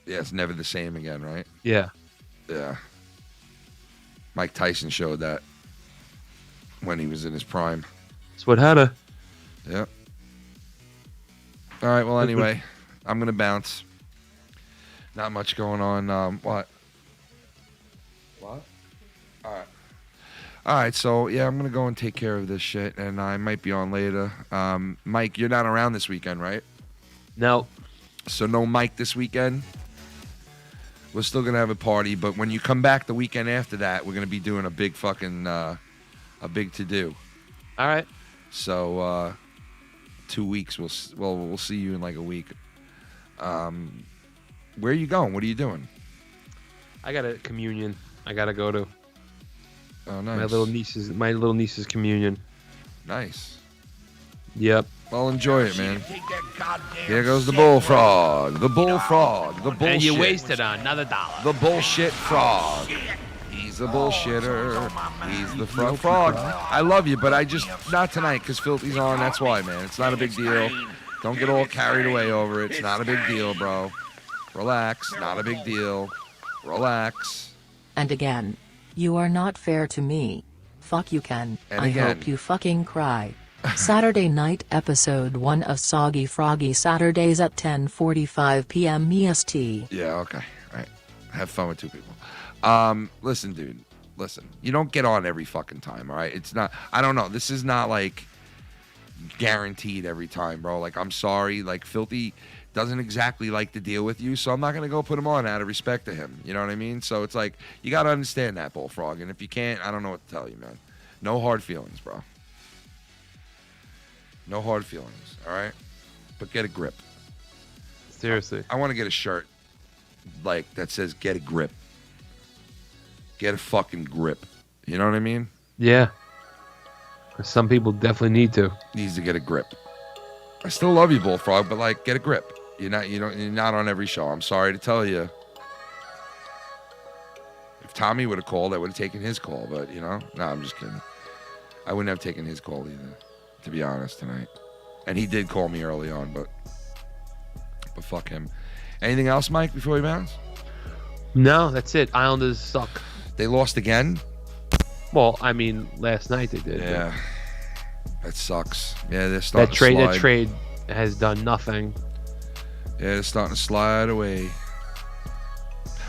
Yeah, it's never the same again, right? Yeah. Yeah. Mike Tyson showed that when he was in his prime. That's what had her. Yep. All right. Well, anyway, I'm gonna bounce. Not much going on. What? All right. All right. So yeah, I'm gonna go and take care of this shit, and I might be on later. Mike, you're not around this weekend, right? No. So no Mike this weekend. We're still gonna have a party, but when you come back the weekend after that, we're gonna be doing a big fucking a big to do. All right. So 2 weeks. We'll see you in like a week. Where are you going? What are you doing? I got a communion. I gotta go to. Oh, nice. My little niece's communion. Nice. Yep. Well, enjoy it, man. Here goes the bullfrog. The bullfrog. The bullshit. And you wasted another $1. The bullshit frog. He's a bullshitter. He's the frog. I love you, but I just not tonight because Filthy's on. That's why, man. It's not a big deal. Don't get all carried away over it. It's not a big deal, bro. Relax. Not a big deal. Relax. And again, you are not fair to me. Fuck you, Ken. And I again. hope you fucking cry. Saturday night episode 1 of Soggy Froggy Saturdays at 10:45 p.m. EST. Yeah, okay. All right. Have fun with 2 people. Listen, dude. Listen. You don't get on every fucking time, all right? It's not, I don't know. This is not like guaranteed every time, bro. Like, I'm sorry. Like, Filthy doesn't exactly like to deal with you, so I'm not going to go put him on out of respect to him. You know what I mean? So it's like, you got to understand that, Bullfrog. And if you can't, I don't know what to tell you, man. No hard feelings, bro. No hard feelings, all right? But get a grip. Seriously. I want to get a shirt, like, that says, get a grip. Get a fucking grip. You know what I mean? Yeah. Some people definitely need to. Needs to get a grip. I still love you, Bullfrog, but, like, get a grip. You're not on every show. I'm sorry to tell you. If Tommy would have called, I would have taken his call, but, you know? No, I'm just kidding. I wouldn't have taken his call either, to be honest, tonight. And he did call me early on, but fuck him. Anything else, Mike, before we bounce? No, that's it. Islanders suck. They lost again? Well, I mean, last night they did. Yeah. That sucks. Yeah, they're starting That trade, to slide. that trade has done nothing. Yeah, they're starting to slide away.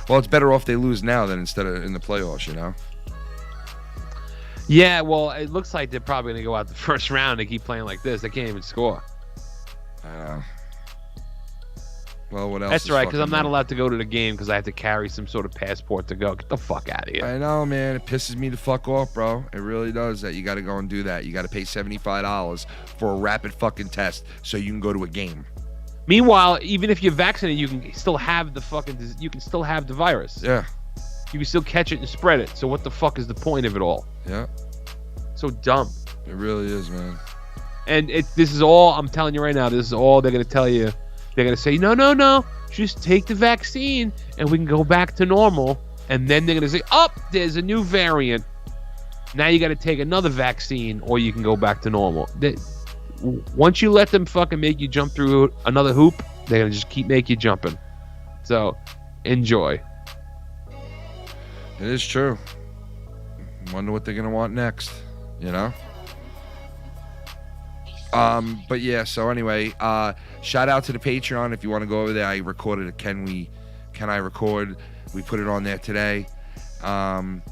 Well, it's better off they lose now than instead of in the playoffs, you know? Yeah, well, it looks like they're probably going to go out the first round. They keep playing like this. They can't even score. I know. Well, what else? That's is right, because fucking I'm not new? allowed to go to the game because I have to carry some sort of passport to go. Get the fuck out of here. I know, man. It pisses me the fuck off, bro. It really does that you got to go and do that. You got to pay $75 for a rapid fucking test so you can go to a game. Meanwhile, even if you're vaccinated, you can still have the virus. Yeah. You can still catch it and spread it. So what the fuck is the point of it all? Yeah. So dumb. It really is, man. And this is all, I'm telling you right now, this is all they're going to tell you. They're going to say, no, just take the vaccine and we can go back to normal. And then they're going to say, there's a new variant. Now you got to take another vaccine or you can go back to normal. Once you let them fucking make you jump through another hoop, they're going to just keep making you jumping. So, enjoy. It is true. Wonder what they're going to want next, you know? But yeah, so anyway, shout out to the Patreon if you want to go over there. I recorded a Can I Record? We put it on there today. And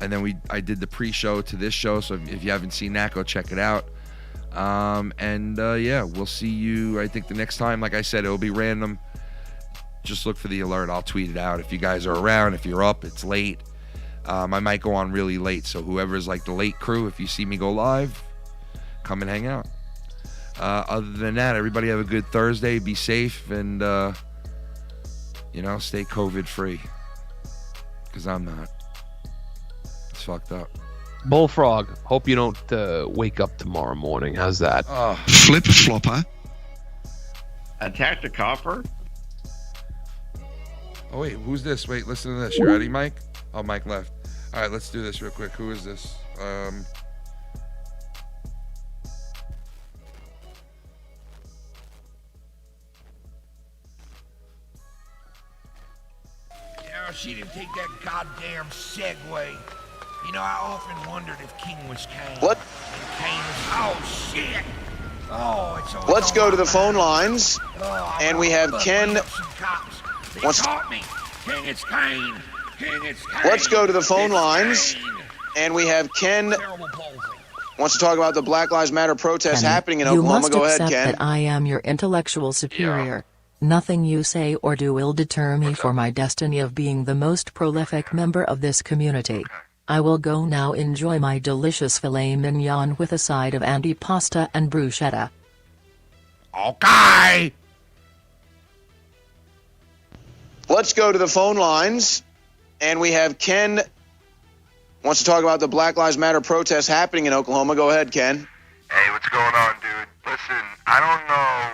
then I did the pre-show to this show, so if you haven't seen that, go check it out. Yeah, we'll see you, I think, the next time. Like I said, it'll be random. Just look for the alert. I'll tweet it out if you guys are around. If you're up, it's late. I might go on really late, so whoever's like the late crew, if you see me go live, come and hang out. Other than that, everybody have a good Thursday. Be safe and, stay COVID free. Because I'm not. It's fucked up. Bullfrog, hope you don't wake up tomorrow morning. How's that? Flip flopper. Attack the copper. Oh, wait, who's this? Wait, listen to this. You ready, Mike? Oh, Mike left. All right, let's do this real quick. Who is this? She didn't take that goddamn segue. You know, I often wondered if King was Kane. What? And Kane was, oh shit! Oh, it's all Let's go to the phone lines, and we have Ken. Wants caught me. King, it's Kane. King, it's Kane. Let's go to the phone lines, and we have Ken. Wants to talk about the Black Lives Matter protests Kenny, happening in you Oklahoma. must Go ahead, accept Ken. that I am your intellectual superior. Nothing you say or do will deter me for my destiny of being the most prolific member of this community. I will go now enjoy my delicious filet mignon with a side of antipasta and bruschetta. Okay. Let's go to the phone lines, and we have Ken. Wants to talk about the Black Lives Matter protests happening in Oklahoma. Go ahead, Ken. Hey, what's going on, dude? Listen, I don't know,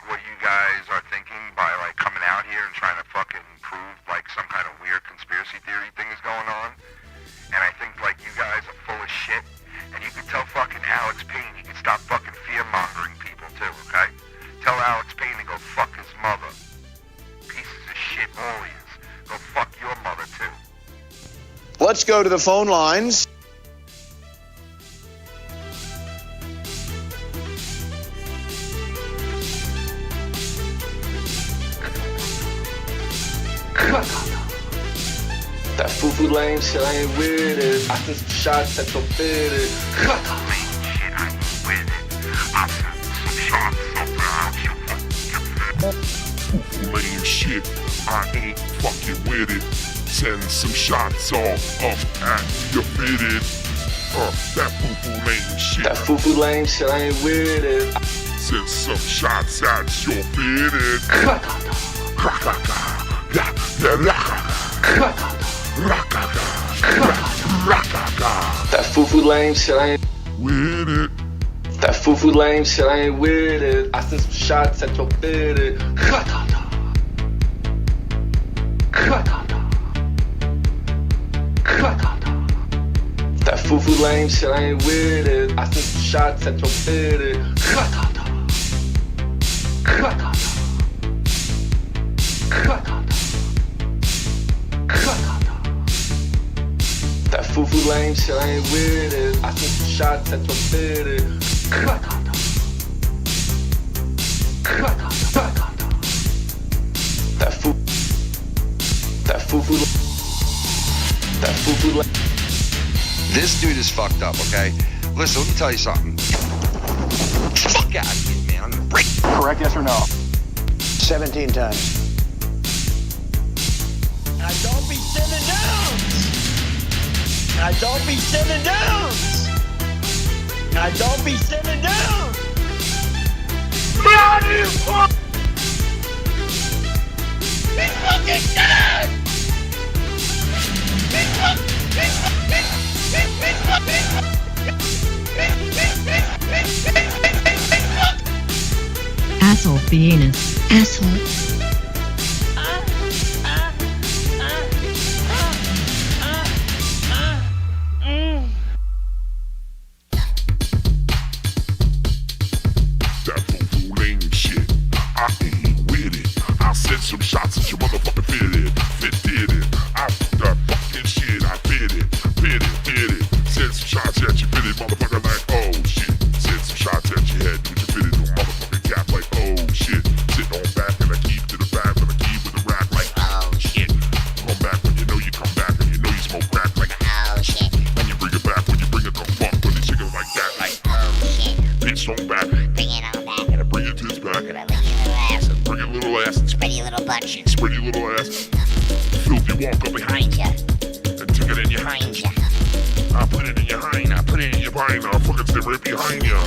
what you guys are thinking by, coming out here and trying to fucking prove, some kind of weird conspiracy theory thing is going on. And I think, you guys are full of shit. And you can tell fucking Alex Payne he can stop fucking fear-mongering people, too, okay? Tell Alex Payne to go fuck his mother. Pieces of shit, all he is. Go fuck your mother, too. Let's go to the phone lines. That foo-foo lame shit, I ain't with it. I sent some shots at your fitted. Shit, I ain't with it. I sent some shots up at lame shit, I ain't fucking with it. Send some shots off up at your fitted. That foo-foo lame shit. That foo-foo lame shit, I ain't with it. Send some shots at your fitted. That foo-foo lame shit, I ain't with it. That foo-foo lame shit, I ain't with it. I sent some shots at your fitted. That foo-foo lame shit, I ain't with it. I sent some shots at your fitted. That foo-foo lame shit, I ain't with it. I sent some shots at your fitted. That foo-foo. This dude is fucked up, okay? Listen, let me tell you something. Fuck out of here, man. I'm gonna break. Correct, yes or no? 17 times. Now don't be sitting down. Now don't be sitting down. Now don't be sitting down. He's fucking dead. Asshole penis. Asshole. That fool lame shit, I ain't with it. I sent some shots at your motherfucking fitted. Did it. I that fucking shit, I did it. Sent some shots at your fitted motherfucker like, oh shit. Sent some shots at your head with your fitted little motherfucking cap like, oh shit. Sit on back and I keep to the back and I keep with the rack like, oh shit. Come back when you know you come back and you know you smoke crack like, oh shit. When you bring it back, when you bring it the fuck, when you chicken like that like, oh shit. Bitch on back. Bring it on back. And I bring it to his back. And I bring your little ass. And bring your little ass. And spread your little butt cheek. Spread your little ass. Filthy walk up behind ya. And took it in your hind ya. I put it in your hind. I put it in your behind. I fucking stay right behind ya.